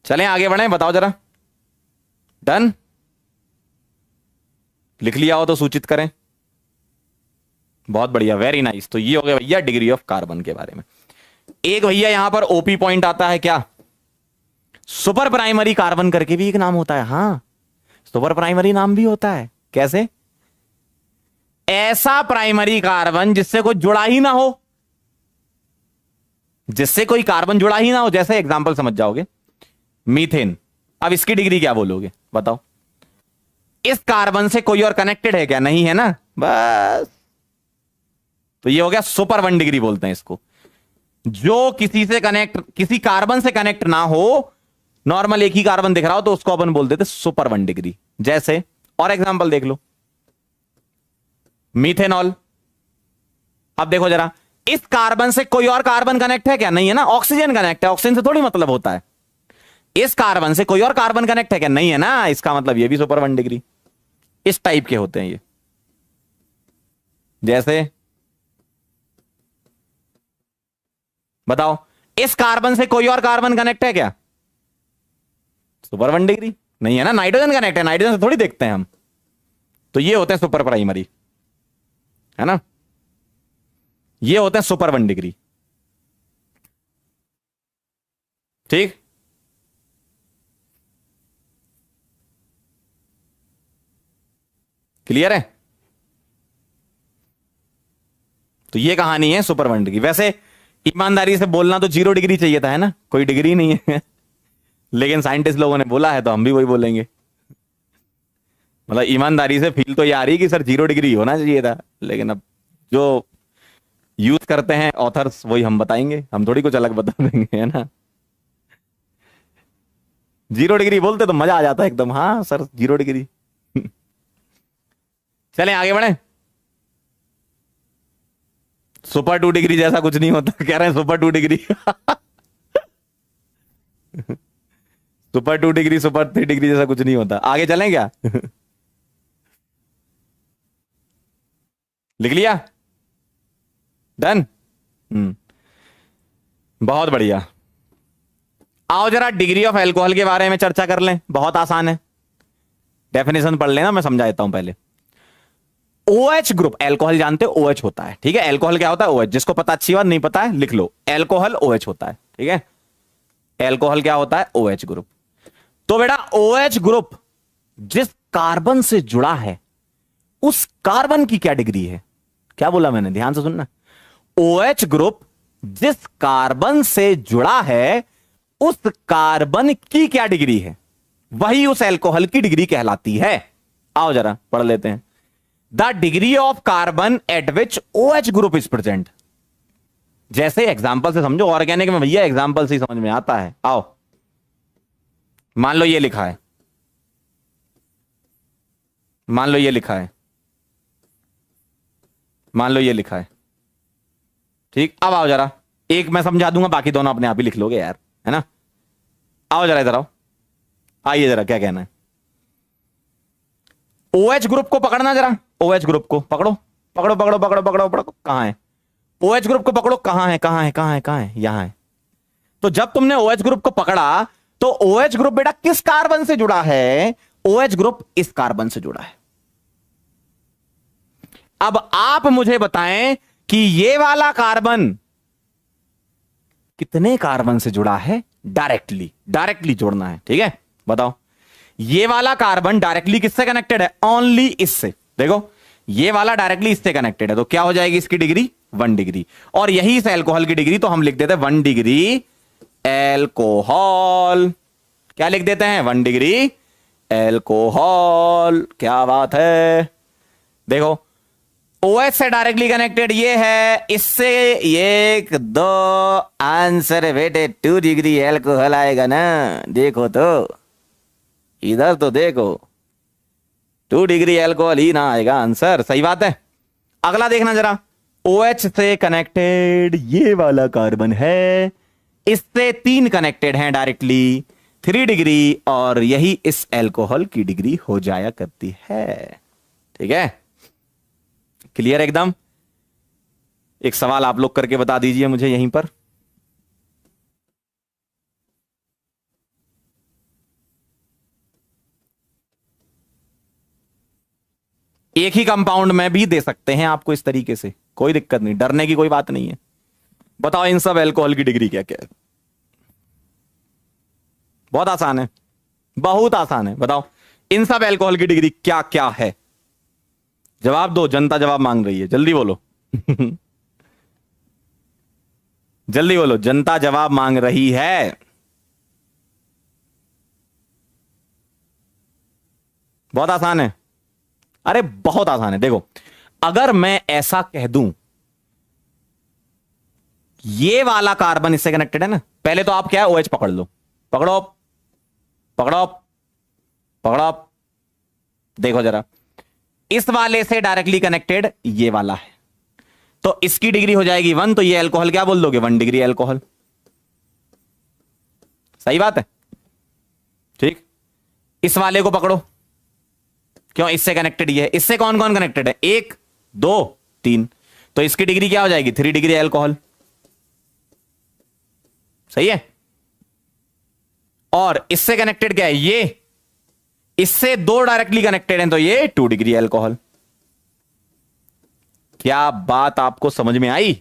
चलें आगे बढ़े, बताओ जरा। डन, लिख लिया हो तो सूचित करें। बहुत बढ़िया, वेरी नाइस। तो ये हो गया भैया डिग्री ऑफ कार्बन के बारे में। एक भैया यहां पर ओपी पॉइंट आता है, क्या, सुपर प्राइमरी कार्बन करके भी एक नाम होता है। हाँ, सुपर प्राइमरी नाम भी होता है। कैसे, ऐसा प्राइमरी कार्बन जिससे कोई जुड़ा ही ना हो, जिससे कोई कार्बन जुड़ा ही ना हो। जैसे एग्जांपल समझ जाओगे, मीथेन। अब इसकी डिग्री क्या बोलोगे बताओ? इस कार्बन से कोई और कनेक्टेड है क्या? नहीं है ना, बस। तो ये हो गया सुपर 1 डिग्री बोलते हैं इसको। जो किसी कार्बन से कनेक्ट ना हो, नॉर्मल एक ही कार्बन दिख रहा हो, तो उसको अपन बोल देते सुपर 1 डिग्री। जैसे और एग्जांपल देख लो, मीथेनॉल। अब देखो जरा, इस कार्बन से कोई और कार्बन कनेक्ट है क्या? नहीं है ना, ऑक्सीजन कनेक्ट है, ऑक्सीजन से थोड़ी मतलब होता है। इस कार्बन से कोई और कार्बन कनेक्ट है क्या? नहीं है ना, इसका मतलब ये भी सुपर 1 डिग्री। इस टाइप के होते हैं ये। जैसे बताओ, इस कार्बन से कोई और कार्बन कनेक्ट है क्या? सुपर 1 डिग्री नहीं है ना, नाइट्रोजन कनेक्ट है, नाइट्रोजन से थोड़ी देखते हैं हम। तो ये होते हैं सुपर प्राइमरी, है ना, ये होते हैं सुपर 1 डिग्री। ठीक, क्लियर है? तो ये कहानी है सुपर 1 डिग्री। वैसे ईमानदारी से बोलना तो 0 डिग्री चाहिए था, है ना, कोई डिग्री नहीं है। लेकिन साइंटिस्ट लोगों ने बोला है तो हम भी वही बोलेंगे। मतलब ईमानदारी से फील तो ये आ रही कि सर 0 डिग्री होना चाहिए था, लेकिन अब जो यूज करते हैं ऑथर्स वही हम बताएंगे, हम थोड़ी कुछ अलग बता देंगे, है ना। 0 डिग्री बोलते तो मजा आ जाता एकदम, हाँ सर 0 डिग्री। चलें आगे बढ़े। सुपर 2 डिग्री जैसा कुछ नहीं होता, कह रहे हैं super 2 degree. Super 2 degree, super 3 degree जैसा कुछ नहीं होता। आगे चलें क्या? लिख लिया? डन। बहुत बढ़िया। आओ जरा डिग्री ऑफ एल्कोहल के बारे में चर्चा कर लें, बहुत आसान है। डेफिनेशन पढ़ लेना, मैं समझा देता हूं पहले। OH ग्रुप, एल्कोहल जानते हो OH होता है, ठीक है। एल्कोहल क्या होता है? OH। जिसको पता अच्छी बात, नहीं पता है लिख लो, एल्कोहल OH होता है, ठीक है। एल्कोहल क्या होता है? OH group. तो बेटा OH ग्रुप जिस कार्बन से जुड़ा है, उस कार्बन की क्या डिग्री है? क्या बोला मैंने, ध्यान से सुनना। OH ग्रुप जिस कार्बन से जुड़ा है, उस कार्बन की क्या डिग्री है? वही उस एल्कोहल की डिग्री कहलाती है। आओ जरा पढ़ लेते हैं। The degree of carbon eight which OH group is present. जैसे एग्जाम्पल से समझो, ऑर्गेनिक में भैया एग्जाम्पल से ही समझ में आता है। आओ, मान लो ये लिखा है, मान लो ये लिखा है, मान लो ये लिखा है, ठीक। अब आओ जरा, एक मैं समझा दूंगा, बाकी दोनों अपने आप ही लिख लोगे यार, है ना। आओ जरा इधर आओ, आइए जरा, क्या कहना है। OH ग्रुप को पकड़ना जरा, OH ग्रुप को पकड़ो, पकड़ो पकड़ो पकड़ो पकड़ो पकड़ो, कहां है OH ग्रुप को पकड़ो, कहां है कहां है कहां है कहां है, यहां है। तो जब तुमने OH ग्रुप को पकड़ा, तो OH ग्रुप बेटा किस कार्बन से जुड़ा है? OH ग्रुप इस कार्बन से जुड़ा है। अब आप मुझे बताएं कि ये वाला कार्बन कितने कार्बन से जुड़ा है? डायरेक्टली, डायरेक्टली जोड़ना है, ठीक है। बताओ, ये वाला कार्बन डायरेक्टली किससे कनेक्टेड है? ओनली इससे। देखो, ये वाला डायरेक्टली इससे कनेक्टेड है, तो क्या हो जाएगी इसकी डिग्री? 1 डिग्री। और यही इस एल्कोहल की डिग्री, तो हम लिख देते हैं 1 डिग्री एल्कोहल। क्या लिख देते हैं? 1 डिग्री एल्कोहल। क्या बात है। देखो, OH से डायरेक्टली कनेक्टेड ये है, इससे 1 2 आंसर बेटे 2 डिग्री एल्कोहल आएगा ना। देखो तो, इधर तो देखो, 2 डिग्री एल्कोहल ही ना आएगा आंसर। सही बात है। अगला देखना जरा, OH से कनेक्टेड ये वाला कार्बन है, इससे 3 कनेक्टेड हैं डायरेक्टली, 3 डिग्री, और यही इस एल्कोहल की डिग्री हो जाया करती है, ठीक है। क्लियर एकदम। एक सवाल आप लोग करके बता दीजिए मुझे यहीं पर। एक ही कंपाउंड में भी दे सकते हैं आपको इस तरीके से, कोई दिक्कत नहीं, डरने की कोई बात नहीं है। बताओ इन सब एल्कोहल की डिग्री क्या क्या है? बहुत आसान है, बहुत आसान है। बताओ इन सब एल्कोहल की डिग्री क्या क्या है? जवाब दो, जनता जवाब मांग रही है, जल्दी बोलो। जल्दी बोलो, जनता जवाब मांग रही है। बहुत आसान है, अरे बहुत आसान है। देखो, अगर मैं ऐसा कह दूं, ये वाला कार्बन इससे कनेक्टेड है ना, पहले तो आप क्या है, OH पकड़ लो, पकड़ो पकड़ो पकड़ो, देखो जरा, इस वाले से डायरेक्टली कनेक्टेड ये वाला है, तो इसकी डिग्री हो जाएगी 1, तो ये अल्कोहल क्या बोल दोगे, 1 डिग्री अल्कोहल। सही बात है, ठीक। इस वाले को पकड़ो, क्यों, इससे कनेक्टेड ये है, इससे कौन कौन कनेक्टेड है, 1 2 3, तो इसकी डिग्री क्या हो जाएगी, 3 डिग्री अल्कोहल। सही है। और इससे कनेक्टेड क्या है, ये, इससे 2 डायरेक्टली कनेक्टेड हैं, तो ये 2 डिग्री अल्कोहल। क्या बात आपको समझ में आई?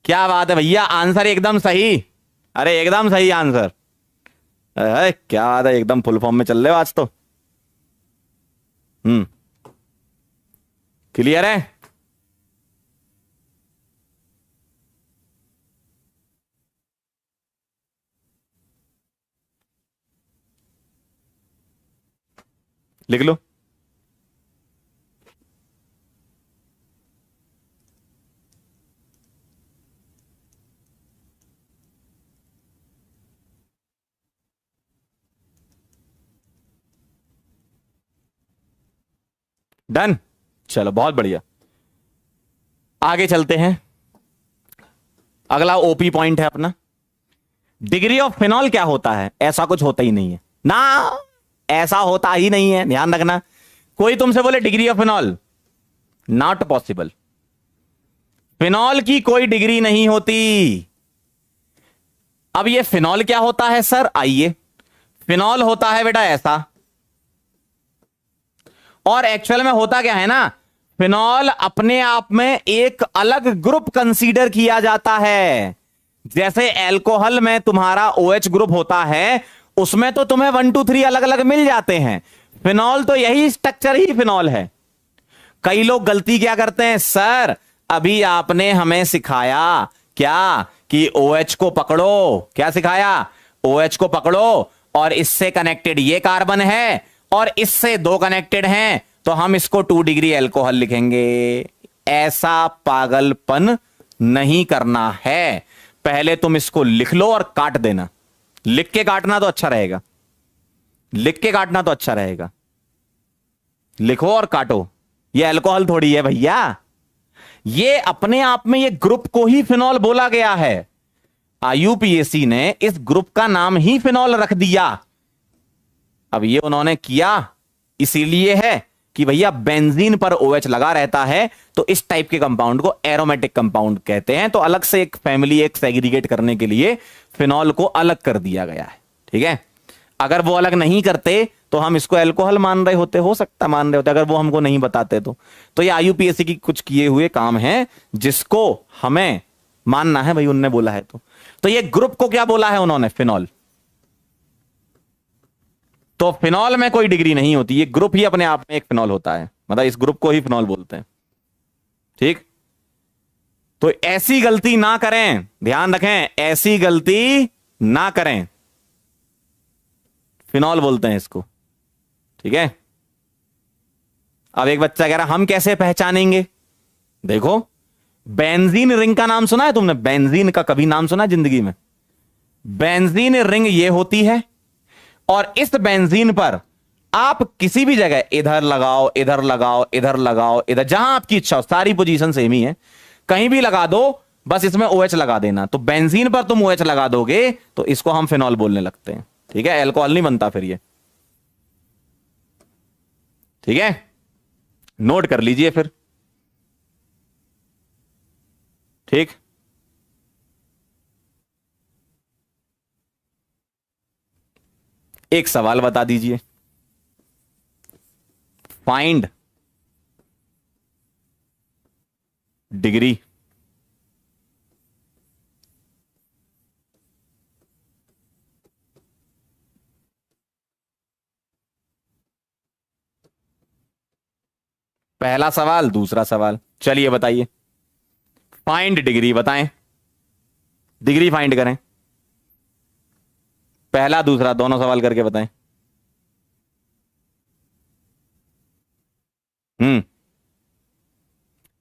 क्या बात है भैया, आंसर एकदम सही, अरे एकदम सही आंसर। क्या बात है, एकदम फुल फॉर्म में चल रहे हो आज तो। क्लियर है? लिख लो। डन, चलो बहुत बढ़िया, आगे चलते हैं। अगला ओपी पॉइंट है अपना, डिग्री ऑफ फिनॉल क्या होता है, ऐसा कुछ होता ही नहीं है ना, ऐसा होता ही नहीं है, ध्यान रखना। कोई तुमसे बोले degree of phenol, not possible, phenol की कोई डिग्री नहीं होती। अब ये फिनॉल क्या होता है सर, आइए, फिनॉल होता है बेटा ऐसा, और एक्चुअल में होता क्या है ना, फिनॉल अपने आप में एक अलग ग्रुप कंसीडर किया जाता है। जैसे अल्कोहल में तुम्हारा OH ग्रुप होता है, उसमें तो तुम्हें 1 2 3 अलग अलग मिल जाते हैं, फिनॉल तो यही स्ट्रक्चर ही फिनॉल है। कई लोग गलती क्या करते हैं, सर अभी आपने हमें सिखाया क्या कि OH को पकड़ो, क्या सिखाया, OH को पकड़ो और इससे कनेक्टेड ये कार्बन है और इससे 2 कनेक्टेड हैं, तो हम इसको 2 डिग्री अल्कोहल लिखेंगे। ऐसा पागलपन नहीं करना है, पहले तुम इसको लिख लो और काट देना। लिख के काटना तो अच्छा रहेगा, लिख के काटना तो अच्छा रहेगा, लिखो और काटो। ये अल्कोहल थोड़ी है भैया, ये अपने आप में ये ग्रुप को ही फिनॉल बोला गया है। IUPAC ने इस ग्रुप का नाम ही फिनॉल रख दिया। अब ये उन्होंने किया इसीलिए है कि भैया बेंजीन पर OH लगा रहता है, तो इस टाइप के कंपाउंड को एरोमेटिक कंपाउंड कहते हैं। तो अलग से एक फैमिली, एक सेग्रीगेट करने के लिए फिनॉल को अलग कर दिया गया है, ठीक है। अगर वो अलग नहीं करते तो हम इसको अल्कोहल मान रहे होते, हो सकता मान रहे होते, अगर वो हमको नहीं बताते तो ये IUPAC की कुछ किए हुए काम है जिसको हमें मानना है, भाई उनने बोला है तो ये ग्रुप को क्या बोला है उन्होंने, फिनॉल। तो फिनॉल में कोई डिग्री नहीं होती, ये ग्रुप ही अपने आप में एक फिनॉल होता है, मतलब इस ग्रुप को ही फिनॉल बोलते हैं, ठीक। तो ऐसी गलती ना करें, ध्यान रखें, ऐसी गलती ना करें, फिनॉल बोलते हैं इसको, ठीक है। अब एक बच्चा कह रहा हम कैसे पहचानेंगे, देखो, बेंजीन रिंग का नाम सुना है तुमने, बेंजीन का कभी नाम सुना है जिंदगी में? बेंजीन रिंग ये होती है, और इस बेंजीन पर आप किसी भी जगह इधर लगाओ, इधर लगाओ, इधर लगाओ, इधर, जहां आपकी इच्छा हो, सारी पोजीशन सेम ही है, कहीं भी लगा दो, बस इसमें OH लगा देना। तो बेंजीन पर तुम OH लगा दोगे तो इसको हम फिनॉल बोलने लगते हैं, ठीक है। अल्कोहल नहीं बनता फिर ये, ठीक है, नोट कर लीजिए फिर, ठीक। एक सवाल बता दीजिए, फाइंड डिग्री पहला सवाल, दूसरा सवाल, चलिए बताइए। फाइंड डिग्री, बताएं, डिग्री फाइंड करें। पहला दूसरा दोनों सवाल करके बताएं।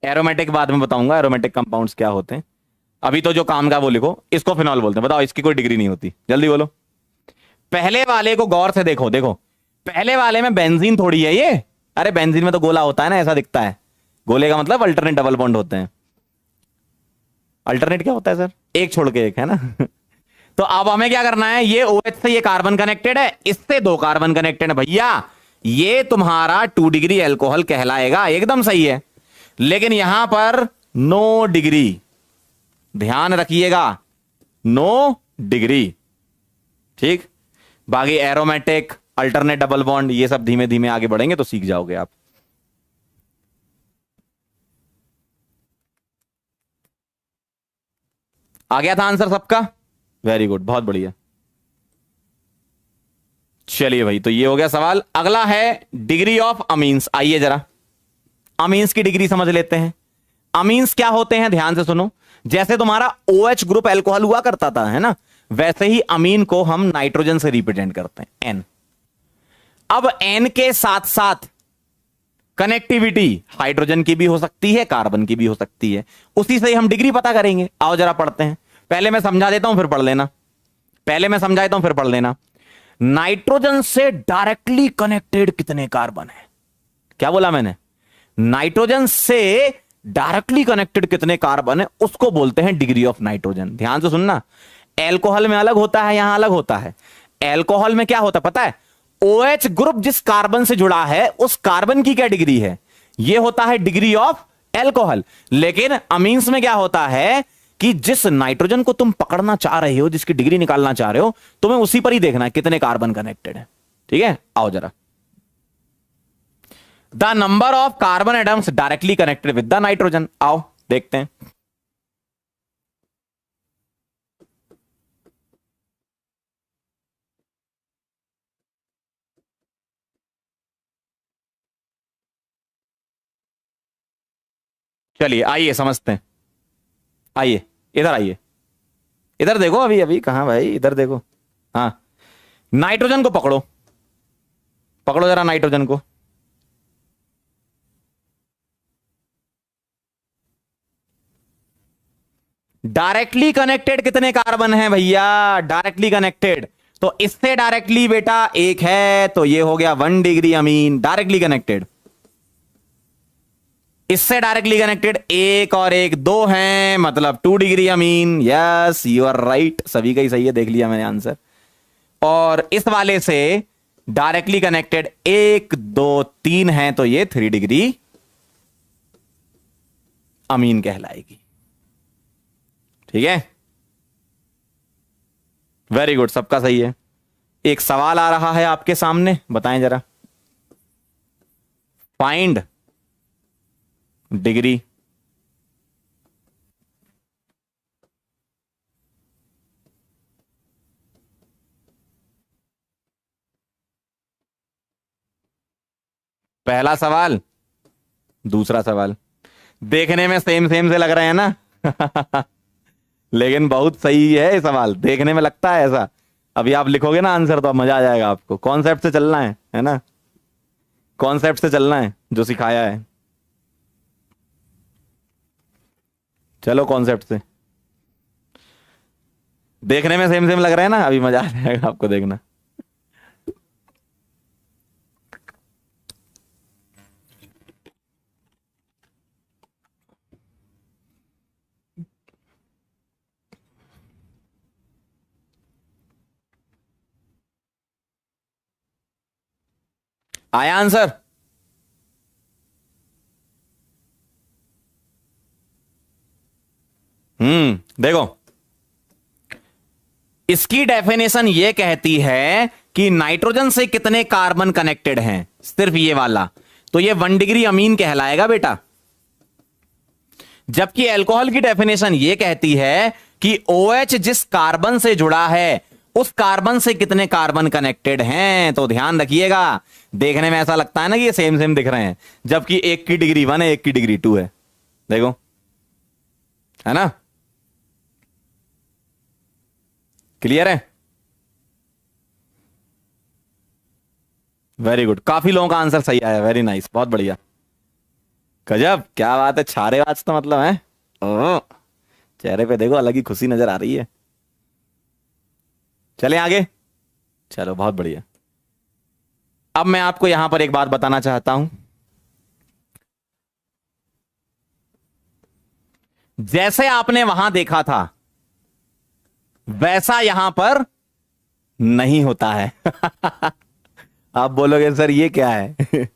एरोमेटिक बाद में बताऊंगा, एरोमेटिक कंपाउंड्स क्या होते हैं। अभी तो जो काम का वो लिखो। इसको फिनॉल बोलते हैं, बताओ इसकी कोई डिग्री नहीं होती, जल्दी बोलो। पहले वाले को गौर से देखो, देखो पहले वाले में बेंजीन थोड़ी है ये। अरे बेंजीन में तो गोला होता है ना, ऐसा दिखता है। गोले का मतलब अल्टरनेट डबल बॉन्ड होते हैं। अल्टरनेट क्या होता है सर? एक छोड़ के एक, है ना। तो अब हमें क्या करना है, ये OH से ये कार्बन कनेक्टेड है, इससे दो कार्बन कनेक्टेड है भैया, ये तुम्हारा 2 डिग्री एल्कोहल कहलाएगा। एकदम सही है। लेकिन यहां पर नो डिग्री, ध्यान रखिएगा, नो डिग्री। ठीक, बाकी एरोमेटिक, अल्टरनेट डबल बॉन्ड, ये सब धीमे धीमे आगे बढ़ेंगे तो सीख जाओगे आप। आ गया था आंसर सबका? वेरी गुड, बहुत बढ़िया। चलिए भाई, तो ये हो गया सवाल। अगला है डिग्री ऑफ अमीन्स। आइए जरा अमीन्स की डिग्री समझ लेते हैं। अमीन्स क्या होते हैं, ध्यान से सुनो। जैसे तुम्हारा OH ग्रुप एल्कोहल हुआ करता था, है ना, वैसे ही अमीन को हम नाइट्रोजन से रिप्रेजेंट करते हैं, N। अब N के साथ साथ कनेक्टिविटी हाइड्रोजन की भी हो सकती है, कार्बन की भी हो सकती है। उसी से ही हम डिग्री पता करेंगे। आओ जरा पढ़ते हैं। पहले मैं समझा देता हूं फिर पढ़ लेना। पहले मैं समझा देता हूं फिर पढ़ लेना। नाइट्रोजन से डायरेक्टली कनेक्टेड कितने कार्बन है? क्या बोला मैंने? नाइट्रोजन से डायरेक्टली कनेक्टेड कितने कार्बन है, उसको बोलते हैं डिग्री ऑफ नाइट्रोजन। ध्यान से सुनना। एल्कोहल में अलग होता है, यहां अलग होता है। एल्कोहल में क्या होता है पता है? OH ग्रुप जिस कार्बन से जुड़ा है उस कार्बन की क्या डिग्री है, यह होता है डिग्री ऑफ एल्कोहल। लेकिन अमीन्स में क्या होता है कि जिस नाइट्रोजन को तुम पकड़ना चाह रहे हो, जिसकी डिग्री निकालना चाह रहे हो, तुम्हें उसी पर ही देखना है कितने कार्बन कनेक्टेड है। ठीक है, आओ जरा। The number of carbon atoms directly connected with the nitrogen. आओ देखते हैं। चलिए आइए समझते हैं। आइए इधर आइए, इधर देखो। अभी अभी कहां भाई, इधर देखो। हाँ, नाइट्रोजन को पकड़ो, पकड़ो जरा नाइट्रोजन को। डायरेक्टली कनेक्टेड कितने कार्बन हैं भैया? डायरेक्टली कनेक्टेड तो इससे डायरेक्टली बेटा एक है, तो ये हो गया 1 डिग्री अमीन, डायरेक्टली कनेक्टेड। इससे डायरेक्टली कनेक्टेड एक और एक 2 हैं, मतलब 2 degree amine. Yes you are right, सभी का ही सही है, देख लिया मैंने आंसर। और इस वाले से डायरेक्टली कनेक्टेड 1 2 3 हैं, तो ये 3 डिग्री अमीन कहलाएगी। ठीक है, वेरी गुड, सबका सही है। एक सवाल आ रहा है आपके सामने, बताएं जरा। Find degree. पहला सवाल, दूसरा सवाल, देखने में सेम सेम से लग रहे हैं ना। लेकिन बहुत सही है ये सवाल, देखने में लगता है ऐसा। अभी आप लिखोगे ना आंसर तो अब मजा आ जाएगा आपको। कॉन्सेप्ट से चलना है ना, कॉन्सेप्ट से चलना है जो सिखाया है। चलो कॉन्सेप्ट से। देखने में सेम सेम लग रहा है ना, अभी मजा आ जाएगा आपको देखना। आया आंसर? देखो, इसकी डेफिनेशन ये कहती है कि नाइट्रोजन से कितने कार्बन कनेक्टेड हैं, सिर्फ ये वाला, तो ये 1 डिग्री अमीन कहलाएगा बेटा। जबकि अल्कोहल की डेफिनेशन ये कहती है कि OH जिस कार्बन से जुड़ा है उस कार्बन से कितने कार्बन कनेक्टेड हैं। तो ध्यान रखिएगा, देखने में ऐसा लगता है ना कि ये सेम सेम दिख रहे हैं, जबकि एक की डिग्री 1 है, एक की डिग्री 2 है। देखो, है ना, क्लियर है? वेरी गुड, काफी लोगों का आंसर सही आया, वेरी नाइस, बहुत बढ़िया, गजब, क्या बात है, छारे बाज तो मतलब है। ओ, चेहरे पे देखो अलग ही खुशी नजर आ रही है। चलें आगे, चलो बहुत बढ़िया। अब मैं आपको यहां पर एक बात बताना चाहता हूं, जैसे आपने वहां देखा था वैसा यहां पर नहीं होता है। आप बोलोगे सर ये क्या है?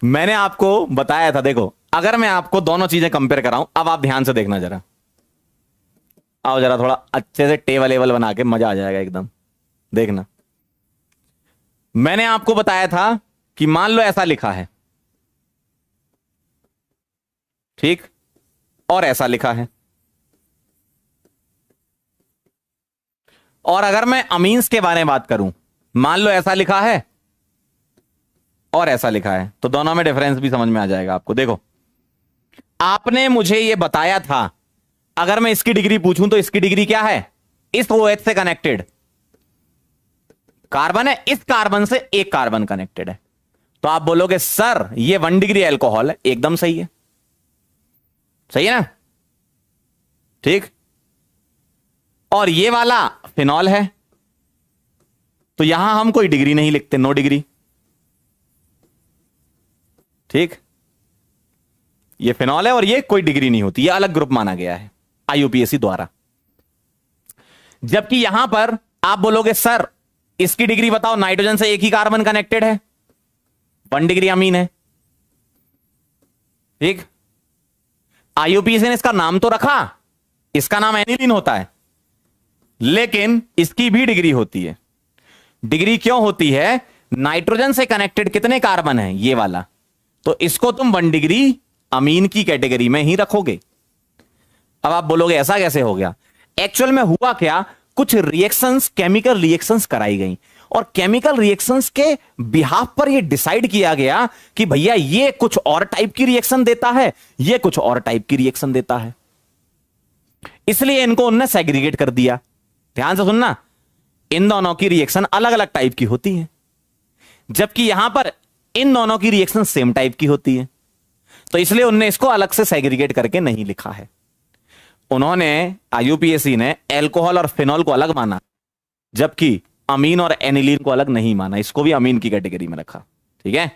मैंने आपको बताया था, देखो अगर मैं आपको दोनों चीजें कंपेयर कराऊं, अब आप ध्यान से देखना जरा, आओ जरा थोड़ा अच्छे से टेबल वेबल बना के, मजा आ जाएगा एकदम, देखना। मैंने आपको बताया था कि मान लो ऐसा लिखा है, ठीक, और ऐसा लिखा है, और अगर मैं अमीन्स के बारे में बात करूं, मान लो ऐसा लिखा है और ऐसा लिखा है, तो दोनों में डिफरेंस भी समझ में आ जाएगा आपको। देखो, आपने मुझे यह बताया था अगर मैं इसकी डिग्री पूछूं तो इसकी डिग्री क्या है, इस OH से कनेक्टेड कार्बन है, इस कार्बन से एक कार्बन कनेक्टेड है। तो आप बोलोगे सर ये 1 डिग्री एल्कोहल है, एकदम सही है, सही है ना, ठीक। और ये वाला फिनॉल है, तो यहां हम कोई डिग्री नहीं लिखते, 9 डिग्री, ठीक। ये फिनॉल है और ये कोई डिग्री नहीं होती, ये अलग ग्रुप माना गया है IUPAC द्वारा। जबकि यहां पर आप बोलोगे सर इसकी डिग्री बताओ, नाइट्रोजन से एक ही कार्बन कनेक्टेड है, 1 डिग्री अमीन है, ठीक। IUPAC ने इसका नाम तो रखा, इसका नाम एनिलीन होता है, लेकिन इसकी भी डिग्री होती है। डिग्री क्यों होती है? नाइट्रोजन से कनेक्टेड कितने कार्बन है, ये वाला, तो इसको तुम 1 डिग्री अमीन की कैटेगरी में ही रखोगे। अब आप बोलोगे ऐसा कैसे हो गया? एक्चुअल में हुआ क्या, कुछ रिएक्शंस, केमिकल रिएक्शंस कराई गई, और केमिकल रिएक्शंस के बिहाफ पर यह डिसाइड किया गया कि भैया ये कुछ और टाइप की रिएक्शन देता है, ये कुछ और टाइप की रिएक्शन देता है, इसलिए इनको उनने सेग्रीगेट कर दिया। ध्यान से सुनना, इन दोनों की रिएक्शन अलग अलग टाइप की होती है, जबकि यहां पर इन दोनों की रिएक्शन सेम टाइप की होती है, तो इसलिए उनने इसको अलग से सेग्रीगेट करके नहीं लिखा है। उन्होंने, IUPAC ने एल्कोहल और फिनॉल को अलग माना, जबकि अमीन और एनिलीन को अलग नहीं माना, इसको भी अमीन की कैटेगरी में रखा, ठीक है।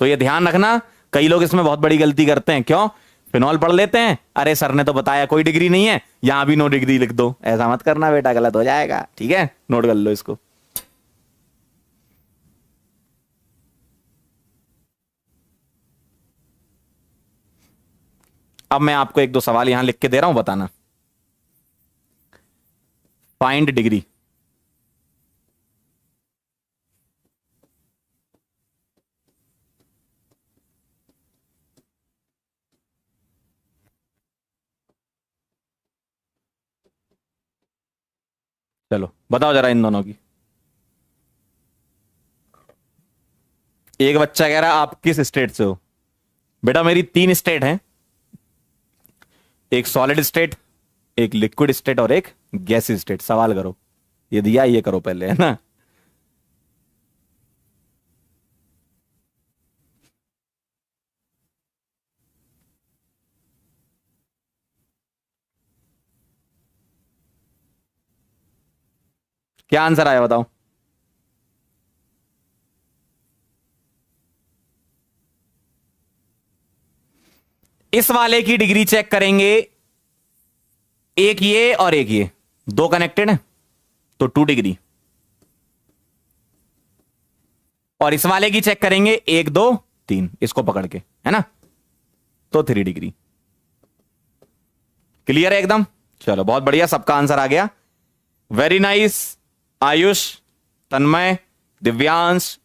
तो ये ध्यान रखना, कई लोग इसमें बहुत बड़ी गलती करते हैं। क्यों? फिनॉल पढ़ लेते हैं, अरे सर ने तो बताया कोई डिग्री नहीं है, यहां भी 9 डिग्री लिख दो। ऐसा मत करना बेटा, गलत हो जाएगा, ठीक है, नोट कर लो इसको। अब मैं आपको 1-2 सवाल यहां लिख के दे रहा हूं, बताना। फाइंड डिग्री, चलो बताओ जरा इन दोनों की। एक बच्चा कह रहा है आप किस स्टेट से हो? बेटा मेरी 3 स्टेट हैं, एक सॉलिड स्टेट, एक लिक्विड स्टेट और एक गैस स्टेट। सवाल करो, ये दिया ये करो पहले, है ना। क्या आंसर आया बताओ? इस वाले की डिग्री चेक करेंगे, एक ये और एक ये, 2 कनेक्टेड है तो 2 डिग्री, और इस वाले की चेक करेंगे 1 2 3, इसको पकड़ के, है ना, तो 3 डिग्री। क्लियर है एकदम? चलो बहुत बढ़िया, सबका आंसर आ गया, वेरी नाइस। आयुष, तन्मय, दिव्यांश,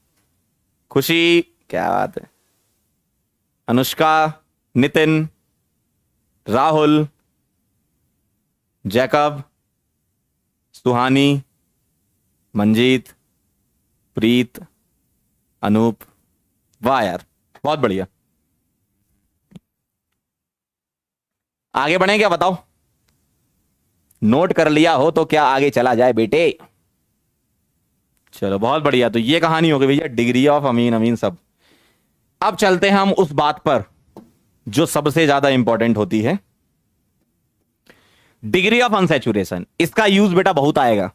खुशी, क्या बात है, अनुष्का, नितिन, राहुल, जैकब, सुहानी, मंजीत, प्रीत, अनूप। वाह यार, बहुत बढ़िया। आगे बढ़े क्या बताओ? नोट कर लिया हो तो क्या आगे चला जाए बेटे? चलो बहुत बढ़िया। तो ये कहानी हो गई भैया, डिग्री ऑफ अमीन अमीन सब। अब चलते हैं हम उस बात पर जो सबसे ज्यादा इंपॉर्टेंट होती है, डिग्री ऑफ अनसैचुरेशन। इसका यूज बेटा बहुत आएगा,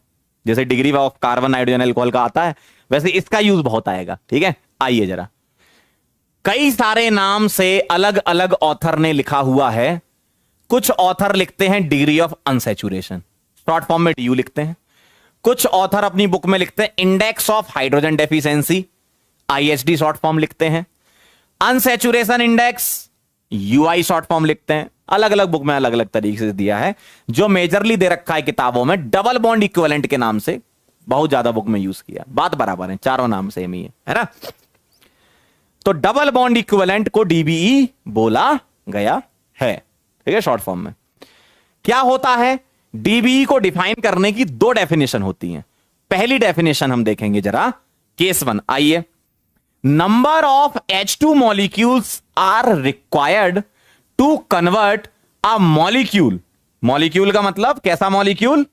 जैसे degree of carbon nitrogen alcohol का आता है, वैसे इसका यूज बहुत आएगा। ठीक है, आइए जरा। कई सारे नाम से अलग अलग ऑथर ने लिखा हुआ है। कुछ ऑथर लिखते हैं degree of unsaturation, short form में डीयू लिखते हैं। कुछ ऑथर अपनी बुक में लिखते हैं index of hydrogen deficiency, IHD short form लिखते हैं। Unsaturation index, UI short form लिखते हैं। अलग अलग बुक में अलग अलग तरीके से दिया है। जो मेजरली दे रखा है किताबों में, डबल बॉन्ड इक्विवेलेंट के नाम से बहुत ज्यादा बुक में यूज किया। बात बराबर है, चारों नाम सेम ही है ना? तो डबल बॉन्ड इक्विवेलेंट को डीबीई बोला गया है। ठीक है, शॉर्ट फॉर्म में क्या होता है? डीबीई को डिफाइन करने की दो डेफिनेशन होती हैं। पहली डेफिनेशन हम देखेंगे जरा, केस 1। आइए। Number of H2 molecules are required to convert a molecule. Molecule का मतलब कैसा मॉलिक्यूल?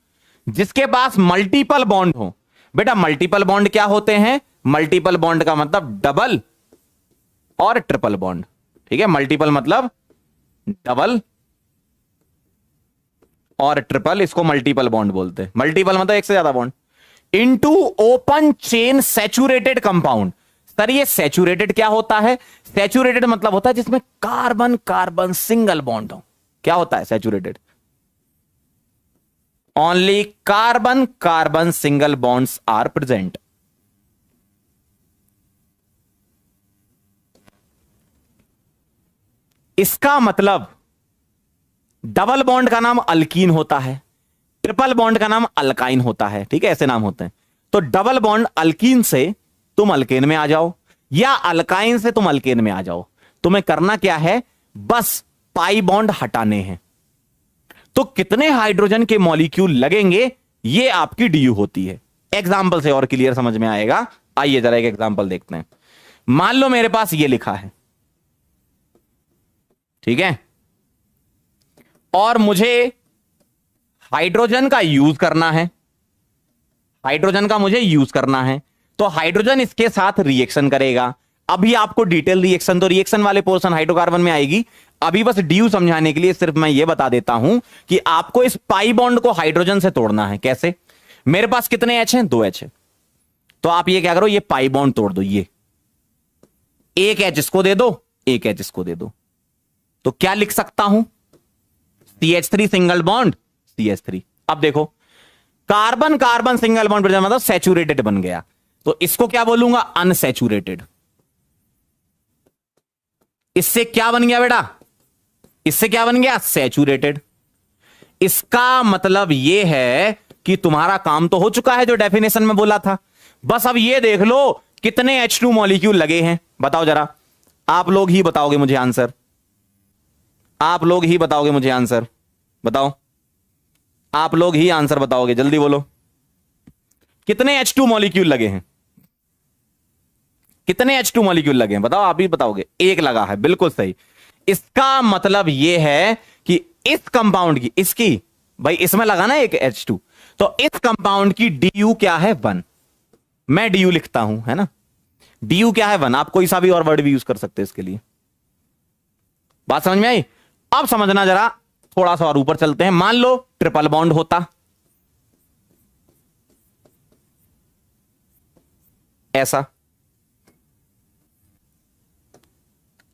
जिसके पास मल्टीपल बॉन्ड हो। बेटा मल्टीपल बॉन्ड क्या होते हैं? मल्टीपल बॉन्ड का मतलब डबल और ट्रिपल बॉन्ड। ठीक है, मल्टीपल मतलब डबल और ट्रिपल, इसको मल्टीपल बॉन्ड बोलते हैं। मल्टीपल मतलब एक से ज्यादा bond. Into open chain saturated compound. Sir ये सैचुरेटेड क्या होता है? सैचुरेटेड मतलब होता है जिसमें कार्बन कार्बन सिंगल बॉन्ड हो। क्या होता है saturated? Only carbon carbon single bonds are present. इसका मतलब डबल बॉन्ड का नाम अल्कीन होता है, ट्रिपल बॉन्ड का नाम अल्काइन होता है। ठीक है, ऐसे नाम होते हैं। तो डबल बॉन्ड अल्कीन से तुम अल्केन में आ जाओ, या अल्काइन से तुम अल्केन में आ जाओ। तुम्हें करना क्या है? बस पाई बॉन्ड हटाने हैं। तो कितने हाइड्रोजन के मॉलिक्यूल लगेंगे, ये आपकी डीयू होती है। एग्जाम्पल से और क्लियर समझ में आएगा। आइए जरा एक एग्जाम्पल देखते हैं। मान लो मेरे पास ये लिखा है, ठीक है, और मुझे हाइड्रोजन का यूज करना है। हाइड्रोजन का मुझे यूज करना है, तो हाइड्रोजन इसके साथ रिएक्शन करेगा। अभी आपको डिटेल रिएक्शन, तो रिएक्शन वाले पोर्शन हाइड्रोकार्बन में आएगी। अभी बस ड्यू समझाने के लिए सिर्फ मैं ये बता देता हूं कि आपको इस पाई बॉन्ड को हाइड्रोजन से तोड़ना है। कैसे? मेरे पास कितने एच हैं? 2 एच है। तो आप ये क्या करो, ये पाई बॉन्ड तोड़ दो। ये एक एच इसको दे दो, एक एच इसको दे दो। तो क्या लिख सकता हूं? CH3 single bond CH3। अब देखो, कार्बन कार्बन सिंगल बॉन्ड मतलब सैचुरेटेड बन गया। तो इसको क्या बोलूंगा? अनसैचुरेटेड। इससे क्या बन गया बेटा? इससे क्या बन गया? सैचुरेटेड। इसका मतलब यह है कि तुम्हारा काम तो हो चुका है जो डेफिनेशन में बोला था। बस अब ये देख लो कितने H2 मॉलिक्यूल लगे हैं। बताओ जरा, आप लोग ही बताओगे मुझे आंसर। आप लोग ही बताओगे मुझे आंसर। बताओ, आप लोग ही आंसर बताओगे, जल्दी बोलो। कितने H2 मॉलिक्यूल लगे हैं? कितने H2 मॉलिक्यूल लगे हैं? बताओ, आप ही बताओगे। एक लगा है, बिल्कुल सही। इसका मतलब यह है कि इस कंपाउंड की, इसकी भाई इसमें लगा ना एक H2, तो इस कंपाउंड की DU क्या है? 1। मैं DU लिखता हूं, है ना? DU क्या है? 1। आप कोई सा भी और वर्ड भी यूज कर सकते हैं इसके लिए। बात समझ में आई? अब समझना जरा, थोड़ा सा और ऊपर चलते हैं। मान लो ट्रिपल बॉन्ड होता, ऐसा।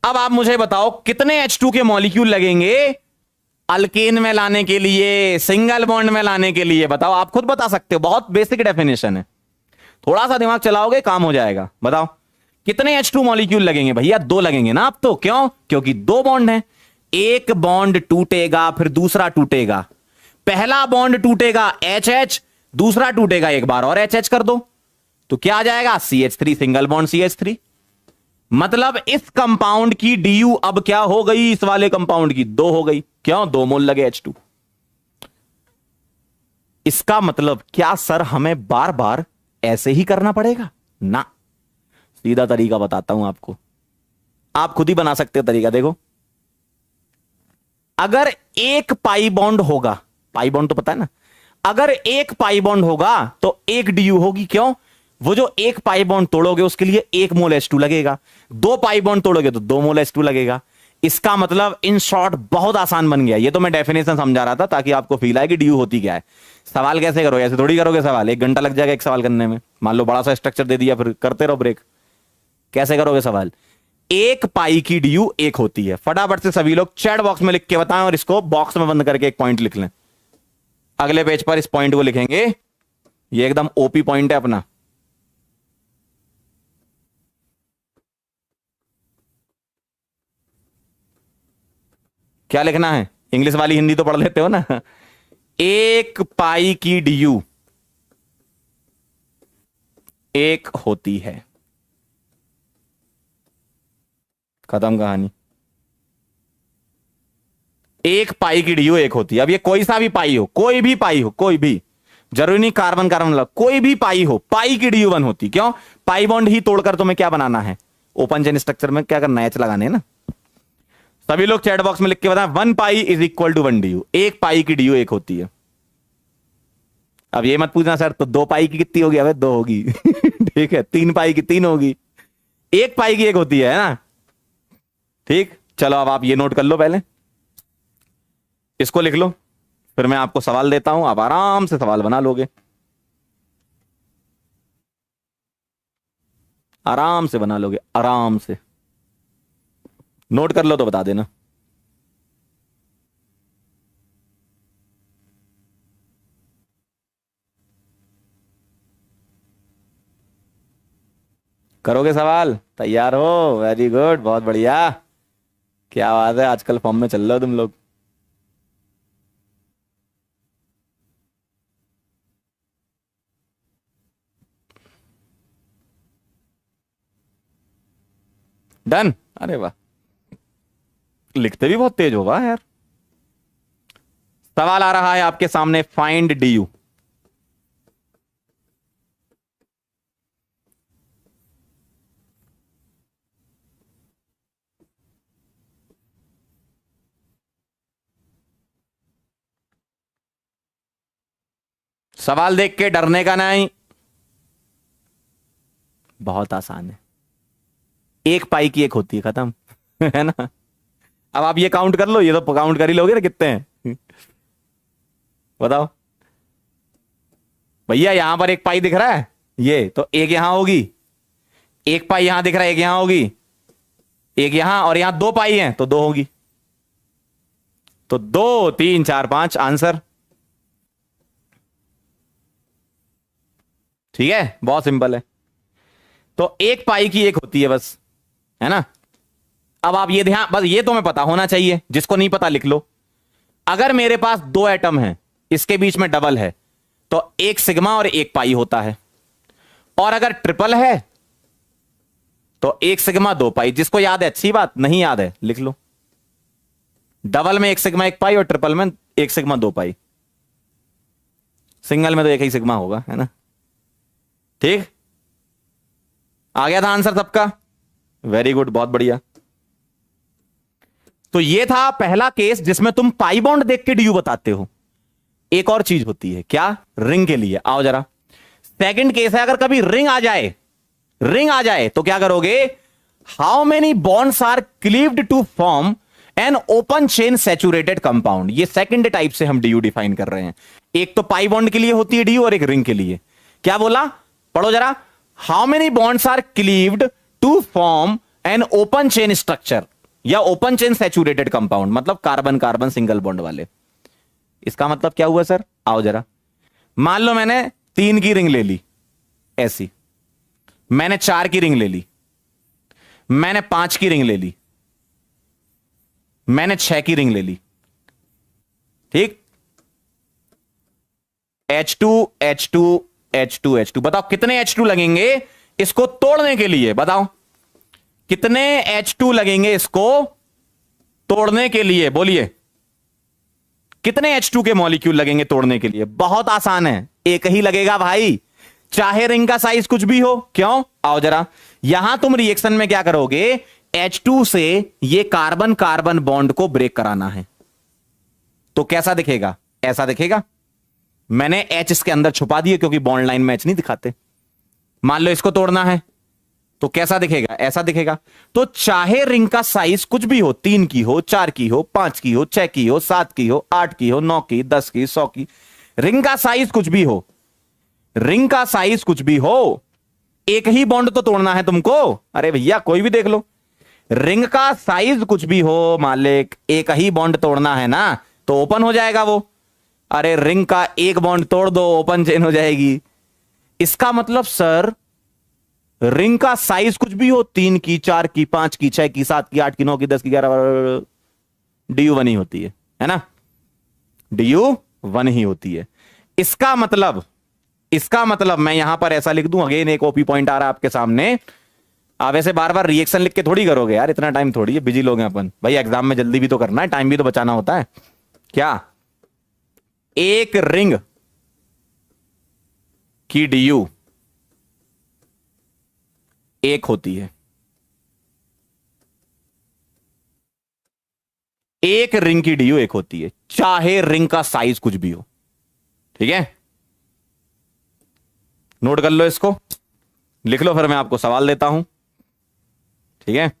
अब आप मुझे बताओ कितने H2 के मॉलिक्यूल लगेंगे अल्केन में लाने के लिए, सिंगल बॉन्ड में लाने के लिए? बताओ, आप खुद बता सकते हो, बहुत बेसिक डेफिनेशन है। थोड़ा सा दिमाग चलाओगे काम हो जाएगा। बताओ कितने H2 मॉलिक्यूल लगेंगे? भैया 2 लगेंगे ना। अब तो क्यों? क्योंकि 2 बॉन्ड हैं। एक बॉन्ड टूटेगा, फिर दूसरा टूटेगा। पहला बॉन्ड टूटेगा HH, दूसरा टूटेगा एक बार और HH कर दो, तो क्या आ जाएगा? CH3 single bond CH3। मतलब इस कंपाउंड की DU अब क्या हो गई? इस वाले कंपाउंड की 2 हो गई। क्यों? 2 मोल लगे H2। इसका मतलब क्या सर हमें बार बार ऐसे ही करना पड़ेगा? ना, सीधा तरीका बताता हूं आपको, आप खुद ही बना सकते हो तरीका। देखो, अगर एक पाई बॉन्ड होगा, पाई बॉन्ड तो पता है ना, अगर एक पाई बॉन्ड होगा तो एक डीयू होगी। क्यों? वो जो एक पाई बॉन्ड तोड़ोगे उसके लिए 1 मोल H2 लगेगा, 2 पाई बॉन्ड तोड़ोगे तो 2 मोल H2 लगेगा। इसका मतलब इन शॉर्ट बहुत आसान बन गया। ये तो मैं डेफिनेशन समझा रहा था ताकि आपको फील आए कि डीयू होती क्या है। सवाल कैसे करोगे? ऐसे थोड़ी करोगे सवाल, 1 घंटा लग जाएगा एक सवाल करने में। मान लो बड़ा सा स्ट्रक्चर दे दिया, फिर करते रहो ब्रेक। कैसे करोगे सवाल? एक पाई की डीयू 1 होती है। फटाफट से सभी लोग चैट बॉक्स में लिख के बताएं और इसको बॉक्स में बंद करके एक पॉइंट लिख लें। अगले पेज पर इस पॉइंट को लिखेंगे, ये एकदम ओपी पॉइंट है अपना। क्या लिखना है? इंग्लिश वाली हिंदी तो पढ़ लेते हो ना। एक पाई की डीयू 1 होती है। खत्म कहानी। एक पाई की डीयू 1 होती है। अब ये कोई सा भी पाई हो, कोई भी पाई हो, कोई भी, जरूरी नहीं कार्बन कार्बन लग, कोई भी पाई हो, पाई की डीयू 1 होती। क्यों? पाई बॉन्ड ही तोड़कर तुम्हें क्या बनाना है? ओपन चेन स्ट्रक्चर में क्या करना है? H लगाने हैं ना। सभी लोग चैट बॉक्स में लिख के बताएं, 1 pi is equal to 1 DU. एक पाई की डीयू 1 होती है। अब ये मत पूछना सर तो 2 पाई की कितनी होगी? अबे 2 होगी। ठीक है, 3 पाई की 3 होगी, 1 पाई की 1 होती है ना। ठीक, चलो अब आप ये नोट कर लो, पहले इसको लिख लो, फिर मैं आपको सवाल देता हूं, आप आराम से सवाल बना लोगे, आराम से बना लोगे, आराम से। नोट कर लो तो बता देना। करोगे सवाल? तैयार हो? वेरी गुड, बहुत बढ़िया, क्या बात है, आजकल फॉर्म में चल रहे हो तुम लोग। डन? अरे वाह, लिखते भी बहुत तेज हो, वाह यार। सवाल आ रहा है आपके सामने, फाइंड डीयू। सवाल देख के डरने का नहीं, बहुत आसान है। 1 पाई की 1 होती है, खत्म। है ना। अब आप ये काउंट कर लो, ये तो काउंट कर ही लोगे ना कितने हैं। बताओ भैया, यहां पर 1 पाई दिख रहा है, ये तो 1 यहां होगी, 1 पाई यहां दिख रहा है, 1 यहां होगी, 1 यहां, और यहां 2 पाई हैं तो 2 होगी। तो 2 3 4 5 आंसर। ठीक है, बहुत सिंपल है। तो 1 पाई की 1 होती है बस, है ना। अब आप ये ध्यान, बस ये तो मैं पता होना चाहिए, जिसको नहीं पता लिख लो। अगर मेरे पास 2 एटम है, इसके बीच में डबल है, तो 1 सिग्मा और 1 पाई होता है। और अगर ट्रिपल है तो 1 सिग्मा 2 पाई। जिसको याद है अच्छी बात, नहीं याद है लिख लो। डबल में 1 सिग्मा 1 पाई और ट्रिपल में 1 सिग्मा 2 पाई। सिंगल में तो 1 ही सिग्मा होगा, है ना। ठीक, आ गया था आंसर सबका? वेरी गुड, बहुत बढ़िया। तो ये था पहला केस जिसमें तुम पाई बॉन्ड देख के डीयू बताते हो। एक और चीज होती है, क्या? रिंग के लिए। आओ जरा, सेकंड केस है, अगर कभी रिंग आ जाए, रिंग आ जाए तो क्या करोगे? How many bonds are cleaved to form an open chain saturated compound. ये सेकंड टाइप से हम डीयू डिफाइन कर रहे हैं। एक तो पाई बॉन्ड के लिए होती है डीयू, और एक रिंग के लिए। क्या बोला? पढ़ो जरा। How many bonds are cleaved to form an open chain structure या ओपन चेन सैचुरेटेड कंपाउंड, मतलब कार्बन कार्बन सिंगल बॉन्ड वाले। इसका मतलब क्या हुआ सर? आओ जरा, मान लो मैंने 3 की रिंग ले ली ऐसी, मैंने 4 की रिंग ले ली, मैंने 5 की रिंग ले ली, मैंने 6 की रिंग ले ली। ठीक, H2 H2 H2 H2, बताओ कितने H2 लगेंगे इसको तोड़ने के लिए? बताओ कितने H2 लगेंगे इसको तोड़ने के लिए, बोलिए कितने H2 के मॉलिक्यूल लगेंगे तोड़ने के लिए? बहुत आसान है, एक ही लगेगा भाई, चाहे रिंग का साइज कुछ भी हो। क्यों? आओ जरा, यहां तुम रिएक्शन में क्या करोगे, H2 से ये कार्बन कार्बन बॉन्ड को ब्रेक कराना है, तो कैसा दिखेगा? ऐसा दिखेगा। मैंने H इसके अंदर छुपा दिए क्योंकि बॉन्ड लाइन में H नहीं दिखाते। मान लो इसको तोड़ना है तो कैसा दिखेगा? ऐसा दिखेगा। तो चाहे रिंग का साइज कुछ भी हो, 3 की हो, 4 की हो, 5 की हो, 6 की हो, 7 की हो, 8 की हो, 9 की, 10 की, 100 की, रिंग का साइज कुछ भी हो, रिंग का साइज कुछ भी हो, एक ही बॉन्ड तो तोड़ना है तुमको। अरे भैया कोई भी देख लो, रिंग का साइज कुछ भी हो मालिक, एक ही बॉन्ड तोड़ना है ना, तो ओपन हो जाएगा वो। अरे रिंग का एक बॉन्ड तोड़ दो, ओपन चेन हो जाएगी। इसका मतलब सर, रिंग का साइज कुछ भी हो, 3 की, 4 की, 5 की, 6 की, 7 की, 8 की, 9 की, 10 की, 11, DU1 ही होती है ना? DU1 ही होती है। इसका मतलब मैं यहां पर ऐसा लिख दूं, अगेन एक ओपी पॉइंट आ रहा है आपके सामने। आप ऐसे बार बार रिएक्शन लिख के थोड़ी करोगे यार, इतना टाइम थोड़ी है, बिजी लोग हैं अपन भाई, एग्जाम में जल्दी भी तो करना है, टाइम भी तो बचाना होता है। क्या एक रिंग की DU एक होती है? एक रिंग की DU एक होती है, चाहे रिंग का साइज कुछ भी हो। ठीक है, नोट कर लो इसको, लिख लो, फिर मैं आपको सवाल देता हूं। ठीक है,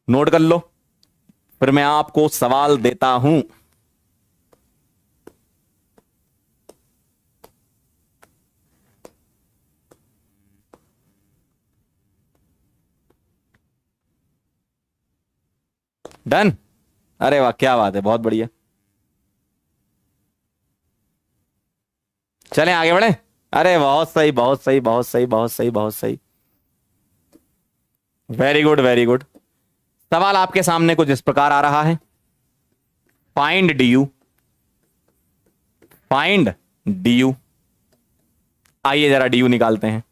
नोट कर लो, फिर मैं आपको सवाल देता हूं। डन? अरे वाह, क्या बात है, बहुत बढ़िया। चलें आगे बढ़े। अरे बहुत सही, बहुत सही, बहुत सही, बहुत सही, बहुत सही, वेरी गुड, वेरी गुड। सवाल आपके सामने कुछ इस प्रकार आ रहा है, फाइंड DU, फाइंड DU। आइए जरा DU निकालते हैं।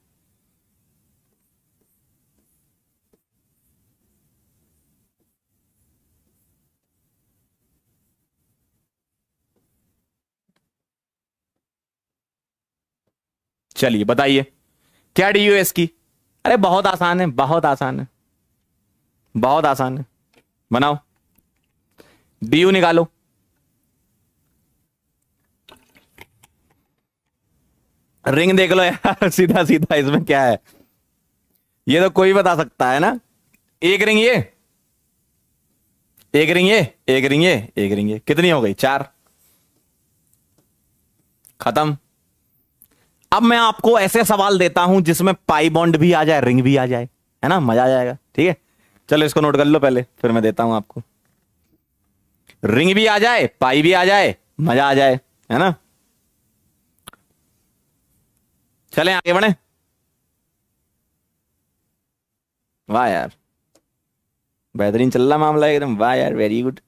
चलिए बताइए क्या DU है इसकी? अरे बहुत आसान है, बहुत आसान है, बहुत आसान है, बनाओ, DU निकालो। रिंग देख लो यार, सीधा सीधा इसमें क्या है, ये तो कोई बता सकता है ना। एक रिंग ये, एक रिंग ये, एक रिंग ये, एक रिंग ये, कितनी हो गई? 4। खत्म। अब मैं आपको ऐसे सवाल देता हूं जिसमें पाई बॉन्ड भी आ जाए, रिंग भी आ जाए, है ना, मजा आ जाएगा। ठीक है, चलो इसको नोट कर लो पहले, फिर मैं देता हूं आपको। रिंग भी आ जाए, पाई भी आ जाए, मजा आ जाए, है ना। चलें आगे बढ़े। वाह यार, बेहतरीन चल रहा मामला एकदम, वाह यार, वेरी गुड।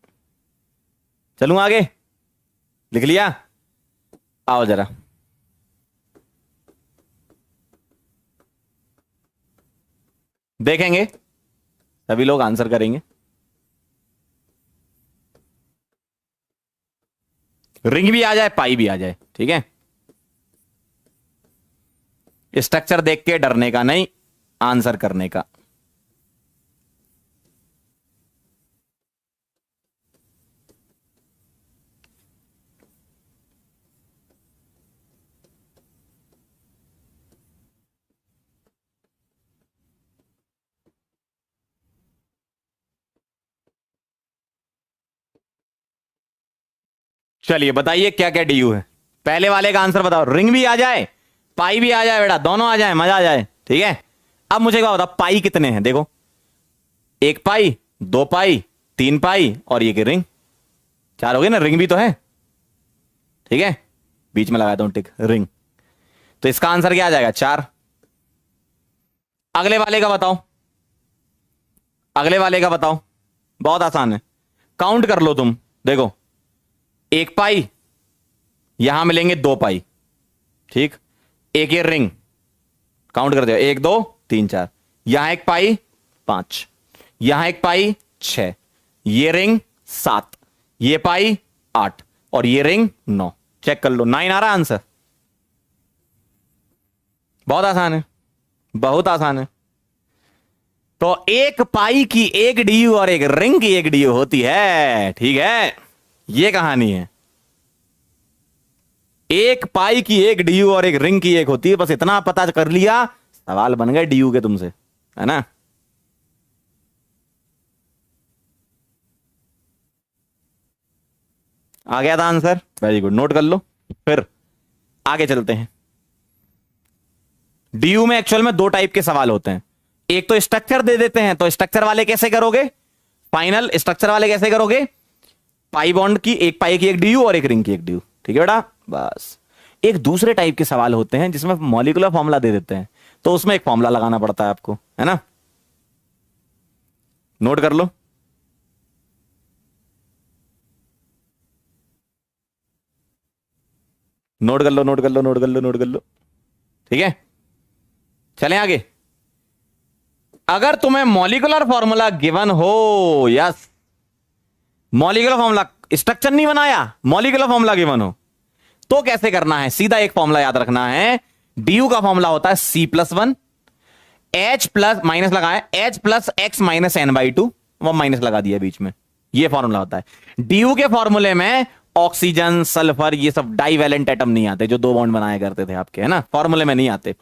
चलूं आगे? लिख लिया? आओ जरा, देखेंगे, सभी लोग आंसर करेंगे। रिंग भी आ जाए, पाई भी आ जाए, ठीक है। स्ट्रक्चर देख के डरने का नहीं, आंसर करने का। चलिए बताइए क्या क्या DU है। पहले वाले का आंसर बताओ। रिंग भी आ जाए, पाई भी आ जाए, बेटा दोनों आ जाए, मजा आ जाए, ठीक है। अब मुझे क्या बताओ, पाई कितने हैं? देखो, 1 पाई, 2 पाई, 3 पाई और ये की रिंग, 4 हो गए ना। रिंग भी तो है, ठीक है, बीच में लगाता हूं टिक, रिंग। तो इसका आंसर क्या आ जाएगा? 4। अगले वाले का बताओ, अगले वाले का बताओ, बहुत आसान है, काउंट कर लो तुम। देखो, 1 पाई, यहां मिलेंगे 2 पाई, ठीक, एक ये रिंग, काउंट कर दो, 1 2 3 4, यहां एक पाई 5, यहां एक पाई 6, ये रिंग 7, ये पाई 8 और ये रिंग 9। चेक कर लो, 9 आ रहा आंसर। बहुत आसान है, बहुत आसान है। तो एक पाई की एक डीयू और एक रिंग की एक डीयू होती है। ठीक है, ये कहानी है। एक पाई की एक डीयू और एक रिंग की एक होती है। बस इतना पता कर लिया, सवाल बन गए डीयू के तुमसे, है ना। आ गया था आंसर, वेरी गुड, नोट कर लो। फिर आगे चलते हैं। डीयू में एक्चुअल में 2 टाइप के सवाल होते हैं। एक तो स्ट्रक्चर दे देते हैं, तो स्ट्रक्चर वाले कैसे करोगे, फाइनल स्ट्रक्चर वाले कैसे करोगे, पाई बॉन्ड की एक पाई की एक डीयू और एक रिंग की एक डीयू। ठीक है बेटा, बस। एक दूसरे टाइप के सवाल होते हैं जिसमें मॉलिक्यूलर फॉर्मूला दे देते हैं, तो उसमें एक फॉर्मूला लगाना पड़ता है आपको, है ना। नोट कर लो। नोट कर लो, नोट कर लो, नोट कर लो, नोट कर लो। ठीक है, चलें आगे। अगर तुम्हें मॉलिक्यूलर फॉर्मूला गिवन हो, यस, मॉलिक्यूलर फॉर्मूला, स्ट्रक्चर नहीं बनाया, मॉलिक्यूलर फॉर्मूला गिवन हो, तो कैसे करना है। सीधा एक फॉर्मूला याद रखना है। डी का फॉर्मूला होता है C+1 H प्लस माइनस लगाए H plus X minus N by 2, वो माइनस लगा दिया बीच में, ये फॉर्मूला होता है। डी के फॉर्मूले में ऑक्सीजन, सल्फर, ये सब डाइवेलेंट एटम नहीं आते, जो 2 बॉन्ड बनाया करते थे आपके, है ना, फॉर्मूले में नहीं आते।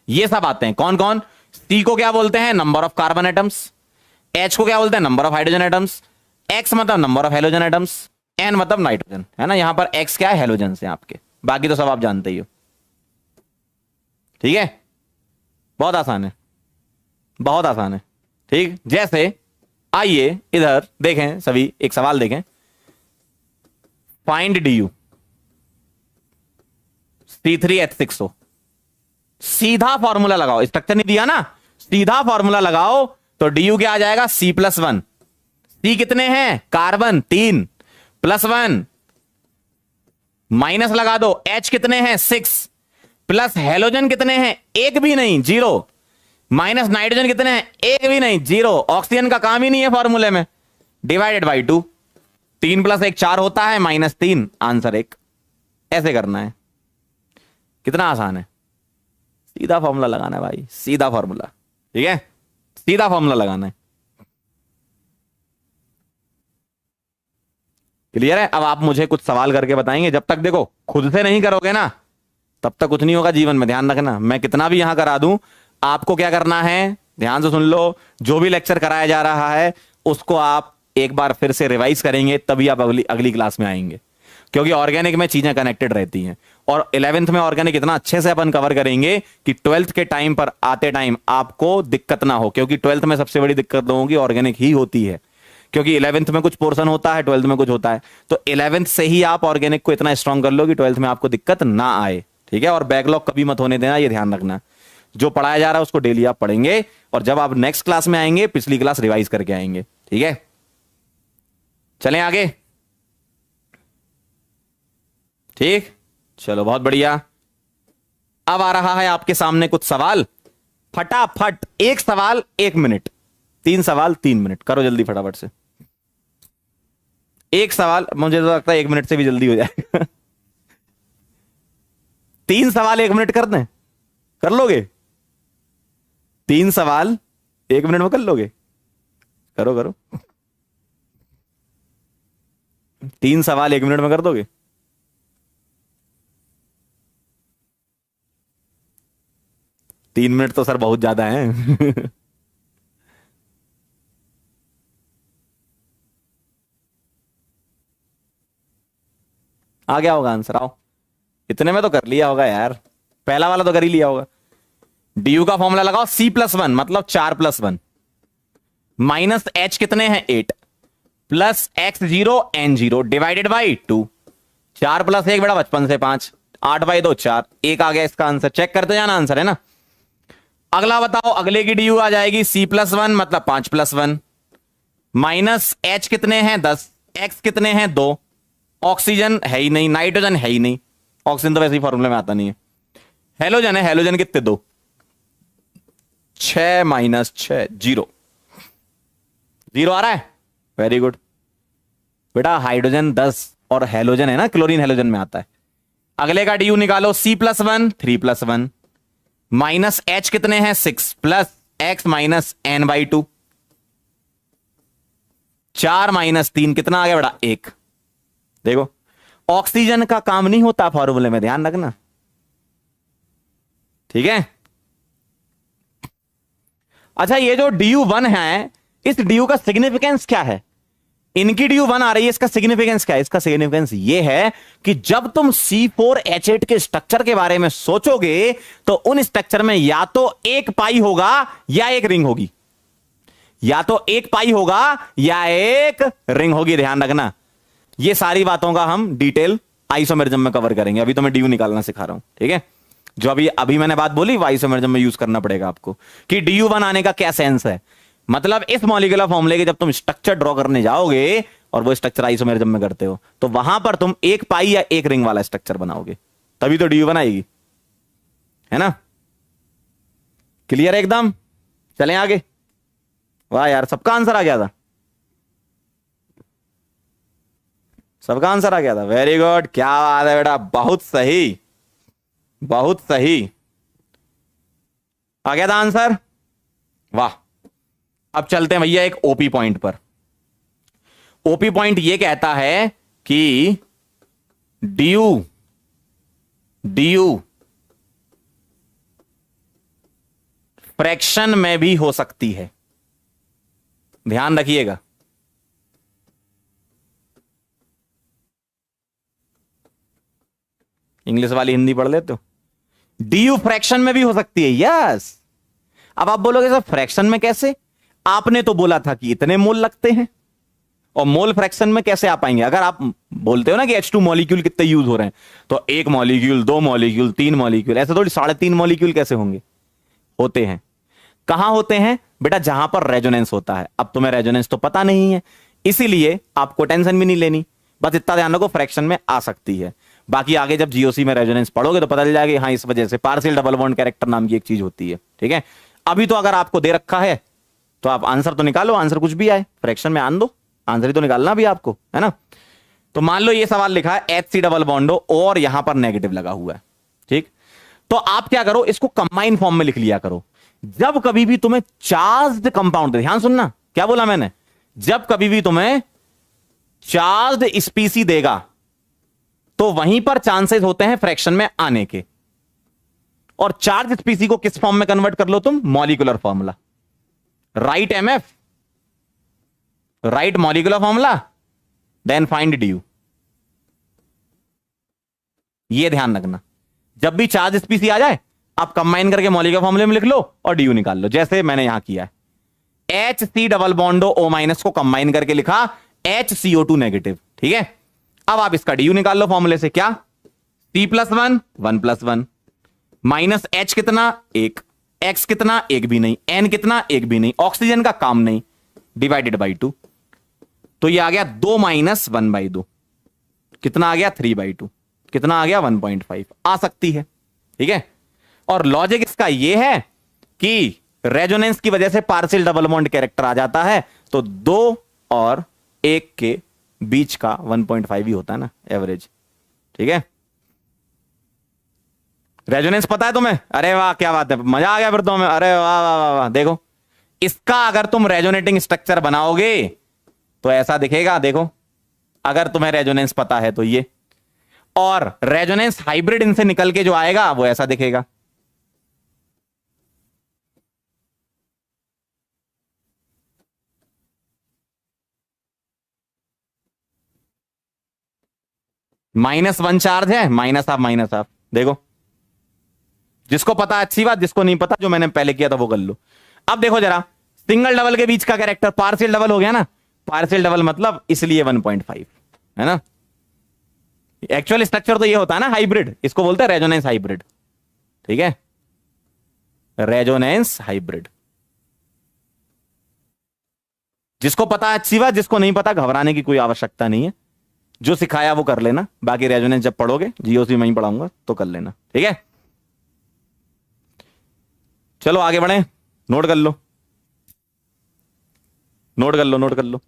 ये सब आते हैं। कौन कौन, सी को क्या बोलते हैं, number of carbon atoms, H को क्या बोलते हैं, number of hydrogen atoms, X मतलब number of halogen atoms, N मतलब नाइट्रोजन, है ना। यहां पर एक्स क्या है, हेलोजन से आपके, बाकी तो सब आप जानते ही हो। ठीक है, बहुत आसान है, बहुत आसान है। ठीक, जैसे आइए इधर देखें, सभी एक सवाल देखें। फाइंड डी C3H6O, सीधा फॉर्मूला लगाओ, स्ट्रक्चर नहीं दिया ना, सीधा फॉर्मूला लगाओ तो डी क्या आ जाएगा, C+1। सी कितने हैं, कार्बन 3 प्लस 1, माइनस लगा दो, H कितने हैं 6, प्लस हेलोजन कितने हैं, एक भी नहीं, 0, माइनस नाइट्रोजन कितने हैं, एक भी नहीं, 0। ऑक्सीजन का काम ही नहीं है फॉर्मूले में, डिवाइडेड बाई 2, 3 प्लस 1 4 होता है, -3, आंसर 1। ऐसे करना है, कितना आसान है। सीधा फॉर्मूला लगाना है भाई, सीधा फॉर्मूला। ठीक है, सीधा फॉर्मूला लगाना है। क्लियर है। अब आप मुझे कुछ सवाल करके बताएंगे। जब तक देखो खुद से नहीं करोगे ना, तब तक कुछ नहीं होगा जीवन में, ध्यान रखना। मैं कितना भी यहां करा दूं, आपको क्या करना है, ध्यान से सुन लो। जो भी लेक्चर कराया जा रहा है उसको आप एक बार फिर से रिवाइज करेंगे, तभी आप अगली क्लास में आएंगे, क्योंकि ऑर्गेनिक में चीजें कनेक्टेड रहती हैं। और 11th में ऑर्गेनिक इतना अच्छे से अपन कवर करेंगे कि 12th के टाइम पर आते टाइम आपको दिक्कत ना हो, क्योंकि 12th में सबसे बड़ी दिक्कत लोगों की ऑर्गेनिक ही होती है, क्योंकि 11th में कुछ पोर्शन होता है, 12th में कुछ होता है। तो 11th से ही आप ऑर्गेनिक को इतना स्ट्रांग कर लो कि 12th में आपको दिक्कत ना आए। ठीक है, और बैकलॉग कभी मत होने देना, ये ध्यान रखना। जो पढ़ाया जा रहा है उसको डेली आप पढ़ेंगे, और जब आप नेक्स्ट क्लास में आएंगे पिछली क्लास रिवाइज करके आएंगे। ठीक है, चलें आगे। ठीक, चलो बहुत बढ़िया। अब आ रहा है आपके सामने कुछ सवाल, फटाफट, एक सवाल 1 मिनट, 3 सवाल 3 मिनट, करो जल्दी फटाफट से। एक सवाल, मुझे तो लगता है 1 मिनट से भी जल्दी हो जाएगा। 3 सवाल 1 मिनट कर दें, कर लोगे? 3 सवाल 1 मिनट में कर लोगे? करो करो, 3 सवाल 1 मिनट में कर दोगे? तीन मिनट तो सर बहुत ज्यादा है। आ गया होगा आंसर, आओ। इतने में तो कर लिया होगा यार, पहला वाला तो कर ही लिया होगा। डी का फॉर्मूला लगाओ, C+1 मतलब 4 + 1, माइनस H कितने हैं 8, plus x0 n0 divided by 2, 4 + 1 बेटा बचपन से 5, 8/2 4, 1 आ गया इसका आंसर। चेक करते जाना, आंसर है ना। अगला बताओ, अगले की डी आ जाएगी C+1 मतलब 5 + 1, माइनस H कितने हैं 10, x कितने हैं 2, ऑक्सीजन है ही नहीं, नाइट्रोजन है ही नहीं, ऑक्सीजन तो वैसे ही फॉर्मूले में आता नहीं है, हेलोजन है, हेलोजन कितने 2, 6 माइनस 6 जीरो, जीरो आ रहा है। वेरी गुड बेटा, हाइड्रोजन 10 और हेलोजन है ना, क्लोरीन हेलोजन में आता है। अगले का डी निकालो, C+1 3+1 माइनस H कितने हैं 6 plus x minus n/2, 4 minus 3 कितना आ गया बेटा 1। देखो ऑक्सीजन का काम नहीं होता फॉर्मूले में, ध्यान रखना, ठीक है। अच्छा ये जो DU1 है, इस DU का सिग्निफिकेंस क्या है? इनकी DU1 आ रही है, इसका सिग्निफिकेंस क्या है? इसका सिग्निफिकेंस ये है कि जब तुम C4H8 के स्ट्रक्चर के बारे में सोचोगे तो उन स्ट्रक्चर में या तो एक पाई होगा या एक रिंग होगी, या तो एक पाई होगा या एक रिंग होगी, ध्यान रखना। ये सारी बातों का हम डिटेल आइसोमेरिज्म में कवर करेंगे, अभी तो मैं DU निकालना सिखा रहा हूं, ठीक है। जो अभी मैंने बात बोली वो आइसोमेरिज्म में यूज करना पड़ेगा आपको, कि DU1 आने का क्या सेंस है। मतलब इस मॉलिक्यूलर फॉर्मूले के जब तुम स्ट्रक्चर ड्रॉ करने जाओगे और वो स्ट्रक्चर आइसोमेरिज्म में करते हो तो वहां पर तुम एक पाई या एक रिंग वाला स्ट्रक्चर बनाओगे, तभी तो DU1 आएगी, है ना। क्लियर है एकदम? चलें आगे। वाह यार, सबका आंसर आ गया था, सबका आंसर आ गया था। वेरी गुड, क्या बात है बेटा, बहुत सही, बहुत सही आ गया था आंसर, वाह। अब चलते हैं भैया एक ओपी पॉइंट पर। ओपी पॉइंट ये कहता है कि DU फ्रैक्शन में भी हो सकती है, ध्यान रखिएगा। इंग्लिश वाली हिंदी पढ़ लेते हो? DU फ्रैक्शन में भी हो सकती है, यस। अब आप बोलोगे सर फ्रैक्शन में कैसे? आपने तो बोला था कि इतने मोल लगते हैं, और मोल फ्रैक्शन में कैसे आ पाएंगे? अगर आप बोलते हो ना कि H2 मॉलिक्यूल कितने यूज हो रहे हैं, तो 1 मॉलिक्यूल, 2 मॉलिक्यूल, 3 मॉलिक्यूल, ऐसे थोड़ी 3.5 मॉलिक्यूल कैसे होंगे? होते हैं। कहां होते हैं बेटा? जहां पर रेजोनेंस होता है। अब तुम्हें रेजोनेंस तो पता नहीं है, इसीलिए आपको टेंशन भी नहीं लेनी, बस इतना ध्यान रखो फ्रैक्शन में आ सकती है। बाकी आगे जब जीओसी में रेजोनेंस पढ़ोगे तो पता चल जाएगा, हाँ इस वजह से पार्शियल डबल बॉन्ड कैरेक्टर नाम की एक चीज होती है, ठीक है। अभी तो अगर आपको दे रखा है तो आप आंसर तो निकालो, आंसर कुछ भी आए फ्रैक्शन में आन दो, आंसर ही तो निकालना भी आपको, है ना। तो मान लो ये सवाल लिखा है HC डबल बॉन्ड और यहां पर नेगेटिव लगा हुआ है, ठीक। तो आप क्या करो, इसको कंबाइन फॉर्म में लिख लिया करो। जब कभी भी तुम्हें चार्ज्ड कंपाउंड, ध्यान सुनना क्या बोला मैंने, जब कभी भी तुम्हें चार्ज्ड स्पीसी देगा तो वहीं पर चांसेस होते हैं फ्रैक्शन में आने के। और चार्ज स्पीसी को किस फॉर्म में कन्वर्ट कर लो तुम? Molecular formula, right MF, right molecular formula, then find DU। ये ध्यान रखना, जब भी चार्ज स्पीसी आ जाए आप कंबाइन करके मॉलिक्यूलर फॉर्मूले में लिख लो और DU निकाल लो, जैसे मैंने यहां किया है। HC डबल बॉन्डो O- को कंबाइन करके लिखा HCO2 नेगेटिव, ठीक है। अब आप इसका DU निकाल लो फॉर्मूले से, क्या? C+1 1+1 माइनस H कितना 1, X कितना 1 भी नहीं, N कितना 1 भी नहीं, ऑक्सीजन का काम नहीं, डिवाइडेड बाई 2, तो ये आ गया 2 माइनस 1/2, कितना आ गया 3/2, कितना आ गया 1.5 आ सकती है, ठीक है। और लॉजिक इसका यह है कि रेजोनेंस की वजह से पार्शियल डबल बॉन्ड कैरेक्टर आ जाता है, तो 2 और 1 के बीच का 1.5 ही होता है ना एवरेज, ठीक है। रेजोनेंस पता है तुम्हें? अरे वाह क्या बात है, मजा आ गया फिर तो हमें, अरे वाह वाह वाह वाह। देखो इसका अगर तुम रेजोनेटिंग स्ट्रक्चर बनाओगे तो ऐसा दिखेगा, देखो अगर तुम्हें रेजोनेंस पता है तो ये, और रेजोनेंस हाइब्रिड इनसे निकल के जो आएगा वो ऐसा दिखेगा। -1 चार्ज है, माइनस हाफ, देखो जिसको पता अच्छी बात, जिसको नहीं पता जो मैंने पहले किया था वो कर लो। अब देखो जरा, सिंगल डबल के बीच का कैरेक्टर पार्शियल डबल हो गया ना, पार्शियल डबल मतलब इसलिए 1.5 है ना। एक्चुअल स्ट्रक्चर तो ये होता है ना हाइब्रिड, इसको बोलते हैं रेजोनेंस हाइब्रिड, ठीक है, रेजोनेंस हाइब्रिड। जिसको पता अच्छी बात, जिसको नहीं पता घबराने की कोई आवश्यकता नहीं है, जो सिखाया वो कर लेना, बाकी रेजोनेंस जब पढ़ोगे जीओसी में ही पढ़ाऊंगा तो कर लेना, ठीक है। चलो आगे बढ़े, नोट कर लो, नोट कर लो, नोट कर लो।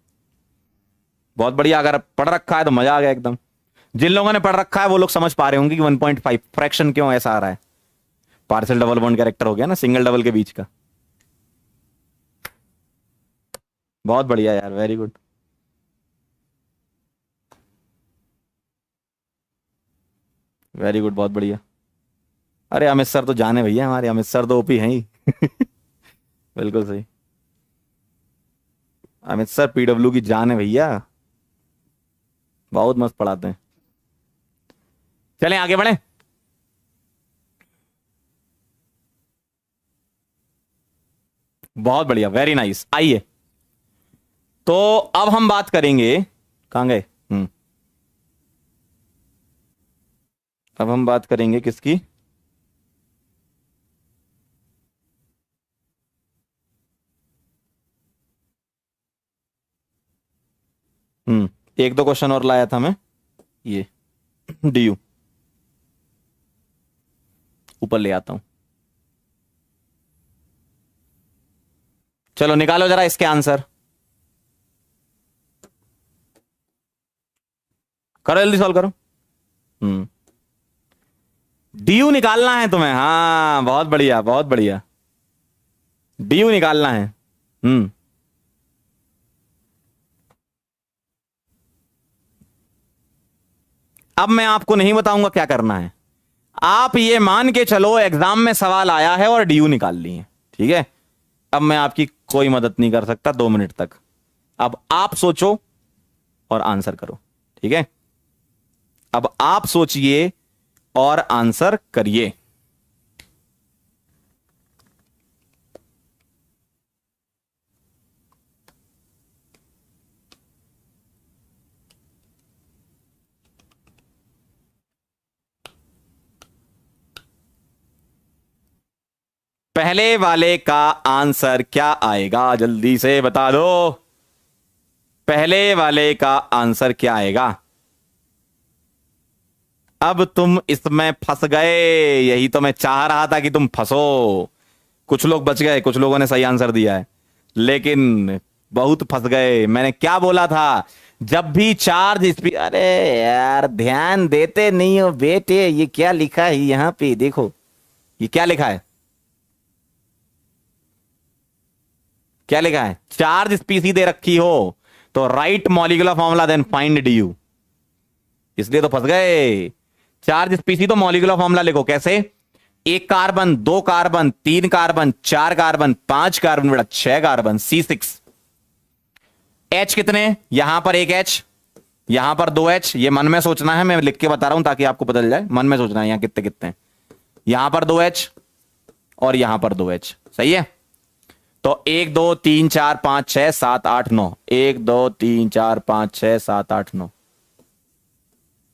बहुत बढ़िया, अगर पढ़ रखा है तो मजा आ गया एकदम। जिन लोगों ने पढ़ रखा है वो लोग समझ पा रहे होंगे कि 1.5 फ्रैक्शन क्यों ऐसा आ रहा है। पार्शियल डबल बॉन्ड कैरेक्टर हो गया ना सिंगल डबल के बीच का। बहुत बढ़िया यार, वेरी गुड। वेरी गुड, बहुत बढ़िया। अरे अमित सर तो जाने भैया, हमारे अमित सर तो ओपी हैं ही। बिल्कुल सही। अमित सर पीडब्ल्यू की जान है भैया, बहुत मस्त पढ़ाते हैं। चलें आगे बढ़े। बहुत बढ़िया, वेरी नाइस। आइए, तो अब हम बात करेंगे, कहां गए? अब हम बात करेंगे किसकी? एक दो क्वेश्चन और लाया था मैं, ये डीयू ऊपर ले आता हूं। चलो निकालो जरा इसके आंसर, करो जल्दी सॉल्व करो। डीयू निकालना है तुम्हें, हाँ बहुत बढ़िया, बहुत बढ़िया। डीयू निकालना है। अब मैं आपको नहीं बताऊंगा क्या करना है, आप ये मान के चलो एग्जाम में सवाल आया है और डीयू निकाल ली है, ठीक है। अब मैं आपकी कोई मदद नहीं कर सकता 2 मिनट तक। अब आप सोचो और आंसर करो, ठीक है। अब आप सोचिए और आंसर करिए। पहले वाले का आंसर क्या आएगा, जल्दी से बता दो। पहले वाले का आंसर क्या आएगा? अब तुम इसमें फंस गए, यही तो मैं चाह रहा था कि तुम फंसो। कुछ लोग बच गए, कुछ लोगों ने सही आंसर दिया है, लेकिन बहुत फंस गए। मैंने क्या बोला था, जब भी चार्ज स्पीड, अरे यार ध्यान देते नहीं हो बेटे। ये क्या लिखा है यहां पे, देखो ये क्या लिखा है, क्या लिखा है? चार्ज स्पीसी दे रखी हो तो right molecular formula then find D. इसलिए तो फंस गए। चार्ज स्पीसी तो मॉलिक्यूलर फॉर्मूला लिखो, कैसे? 1 carbon, 2 carbon, 3 carbon, 4 carbon, 5 carbon बेटा, 6 कार्बन, C6। H कितने? यहां पर 1 H, यहां पर 2 H। ये मन में सोचना है, मैं लिख के बता रहा हूं ताकि आपको पता चल जाए। मन में सोचना है यहां कितने कितने, यहां पर 2 H और यहां पर 2 H, सही है। तो 1 2 3 4 5 6 7 8 9, 1 2 3 4 5 6 7 8 9।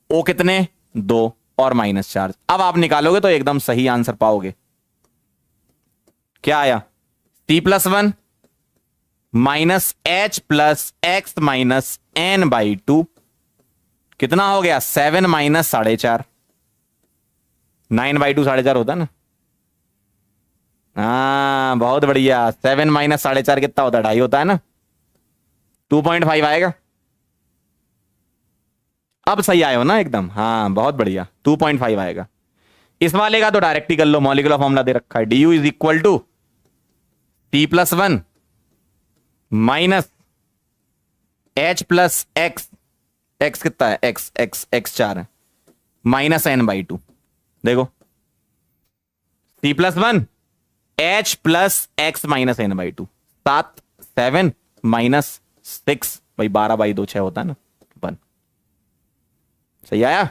ओ कितने? 2 और माइनस चार्ज। अब आप निकालोगे तो एकदम सही आंसर पाओगे। क्या आया? C+1 minus H plus X minus N/2 कितना हो गया? 7 माइनस 4.5, 9/2 4.5 होता है ना। हाँ बहुत बढ़िया। 7 माइनस 4.5 कितना होता है? 2.5 होता है ना। 2.5 आएगा। अब सही आए हो ना एकदम, हाँ बहुत बढ़िया, 2.5 आएगा। इस वाले का तो डायरेक्ट ही कर लो, मॉलिक्यूलर फॉर्मूला दे रखा है। D is equal to C+1 minus H plus X, X कितना है? एक्स 4 है, माइनस N/2। देखो C+1 H plus X minus N/2, 7 7 minus 6 भाई 12/2 6 होता है ना, 1। सही आया।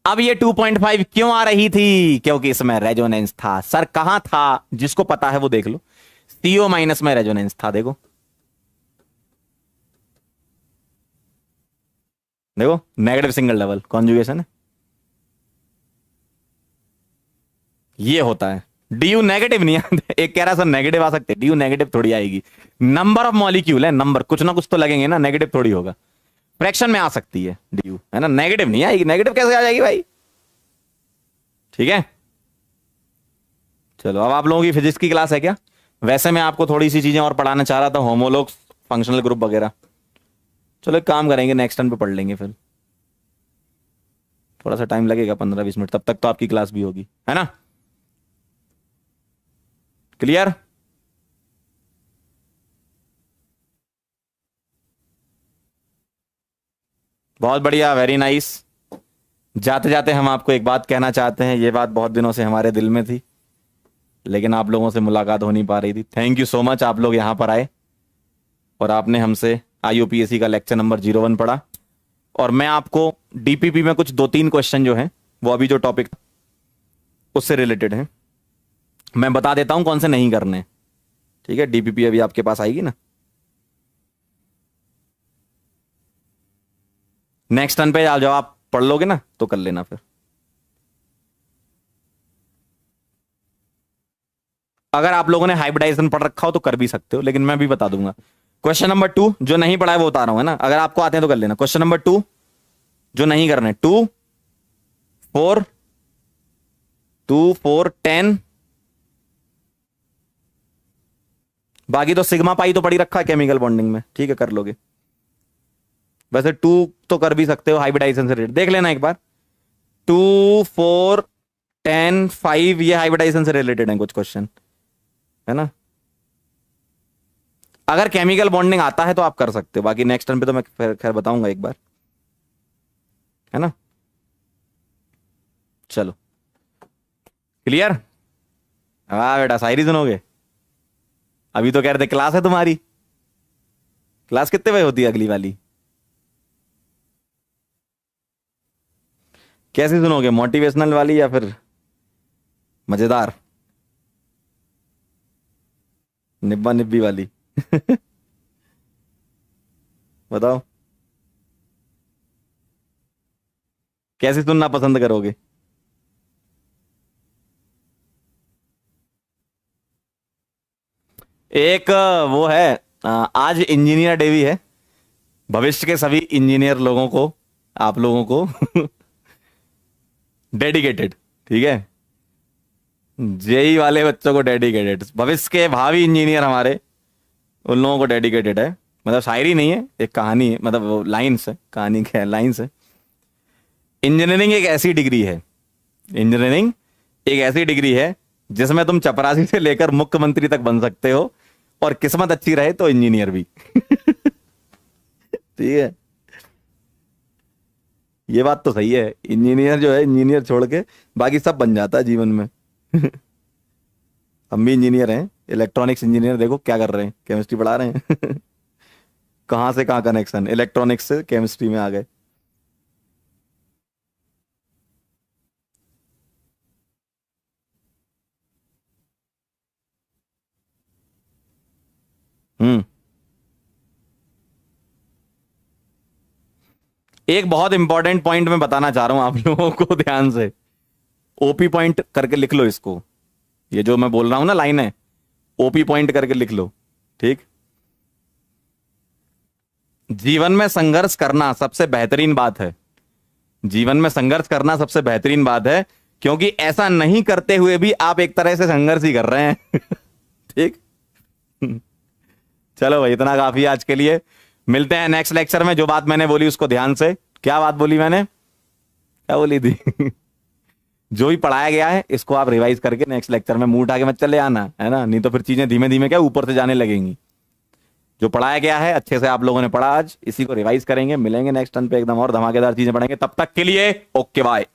अब ये 2.5 क्यों आ रही थी? क्योंकि इसमें रेजोनेंस था। सर कहां था? जिसको पता है वो देख लो, CO माइनस में रेजोनेंस था। देखो देखो, नेगेटिव सिंगल डबल कॉन्जुगेशन है, ये होता है। डी नेगेटिव नहीं आता। एक कह रहा सर नेगेटिव आ सकते, डी नेगेटिव थोड़ी आएगी। नंबर ऑफ मॉलिक्यूल है, नंबर कुछ ना कुछ तो लगेंगे ना, नेगेटिव थोड़ी होगा। फ्रैक्शन में आ सकती है डी, है ना, नेगेटिव नहीं आएगी। नेगेटिव कैसे आ जाएगी भाई? ठीक है, चलो अब आप लोगों की फिजिक्स की क्लास है क्या? वैसे मैं आपको थोड़ी सी चीजें और पढ़ाना चाह रहा था, होमोलॉग्स, फंक्शनल ग्रुप वगैरह। चलो एक काम करेंगे, नेक्स्ट टर्न पे पढ़ लेंगे फिर। थोड़ा सा टाइम लगेगा, 15-20 मिनट, तब तक तो आपकी क्लास भी होगी, है ना? क्लियर? बहुत बढ़िया, वेरी नाइस। जाते जाते हम आपको एक बात कहना चाहते हैं, ये बात बहुत दिनों से हमारे दिल में थी, लेकिन आप लोगों से मुलाकात हो नहीं पा रही थी। थैंक यू सो मच, आप लोग यहां पर आए और आपने हमसे IUPAC का लेक्चर नंबर 01 पढ़ा। और मैं आपको DPP में कुछ 2-3 क्वेश्चन जो हैं, वो अभी जो टॉपिक उससे रिलेटेड हैं, मैं बता देता हूं कौन से नहीं करने। ठीक है, DPP अभी आपके पास आएगी ना, नेक्स्ट टर्न पे जब आप पढ़ लोगे ना तो कर लेना फिर। अगर आप लोगों ने हाइब्रिडाइजेशन पढ़ रखा हो तो कर भी सकते हो, लेकिन मैं भी बता दूंगा। क्वेश्चन नंबर 2 जो नहीं पढ़ा है वो बता रहा हूं, है ना? अगर आपको आते हैं तो कर लेना। क्वेश्चन नंबर 2 जो नहीं करने, 2 4 2 4 10, बाकी तो सिग्मा पाई तो पढ़ी रखा है केमिकल बॉन्डिंग में, ठीक है, कर लोगे। वैसे 2 तो कर भी सकते हो हाइब्रिडाइजेशन से रिलेटेड, देख लेना एक बार। 2 4 10 5 ये हाइब्रिडाइजेशन से रिलेटेड है कुछ क्वेश्चन, है ना? अगर केमिकल बॉन्डिंग आता है तो आप कर सकते हो, बाकी नेक्स्ट टर्म पे तो मैं खैर बताऊंगा एक बार, है ना? चलो क्लियर? हाँ बेटा, शायरी सुनोगे? अभी तो कह रहे थे क्लास है तुम्हारी। क्लास कितने बजे होती है अगली वाली? कैसी सुनोगे, मोटिवेशनल वाली या फिर मजेदार, निब्बा निब्बी वाली? बताओ कैसी सुनना पसंद करोगे? एक वो है, आज इंजीनियर डे भी है। भविष्य के सभी इंजीनियर लोगों को, आप लोगों को डेडिकेटेड, ठीक है? जेई वाले बच्चों को डेडिकेटेड, भविष्य के भावी इंजीनियर हमारे, उन लोगों को डेडिकेटेड है। मतलब शायरी नहीं है, एक कहानी है, मतलब वो लाइन्स है, कहानी क्या है, लाइन्स है। इंजीनियरिंग एक ऐसी डिग्री है, इंजीनियरिंग एक ऐसी डिग्री है जिसमें तुम चपरासी से लेकर मुख्यमंत्री तक बन सकते हो, और किस्मत अच्छी रहे तो इंजीनियर भी। ठीक है, ये बात तो सही है। इंजीनियर जो है, इंजीनियर छोड़ के बाकी सब बन जाता है जीवन में। हम भी इंजीनियर हैं, इलेक्ट्रॉनिक्स इंजीनियर, देखो क्या कर रहे हैं, केमिस्ट्री पढ़ा रहे हैं। कहां से कहां कनेक्शन, इलेक्ट्रॉनिक्स से केमिस्ट्री में आ गए। हम्म एक बहुत इंपॉर्टेंट पॉइंट मैं बताना चाह रहा हूं आप लोगों को, ध्यान से OP पॉइंट करके लिख लो इसको। ये जो मैं बोल रहा हूं ना लाइन है, OP पॉइंट करके लिख लो, ठीक? जीवन में संघर्ष करना सबसे बेहतरीन बात है, जीवन में संघर्ष करना सबसे बेहतरीन बात है, क्योंकि ऐसा नहीं करते हुए भी आप एक तरह से संघर्ष ही कर रहे हैं। ठीक। चलो भाई, इतना काफी आज के लिए। मिलते हैं नेक्स्ट लेक्चर में। जो बात मैंने बोली उसको ध्यान से, क्या बात बोली मैंने, क्या बोली थी? जो भी पढ़ाया गया है इसको आप रिवाइज करके नेक्स्ट लेक्चर में मुंह उठा के मत चले आना, है ना? नहीं तो फिर चीजें धीमे धीमे क्या ऊपर से जाने लगेंगी। जो पढ़ाया गया है अच्छे से आप लोगों ने पढ़ा, आज इसी को रिवाइज करेंगे। मिलेंगे नेक्स्ट टर्न पे, एकदम और धमाकेदार चीजें पढ़ेंगे। तब तक के लिए ओके बाय।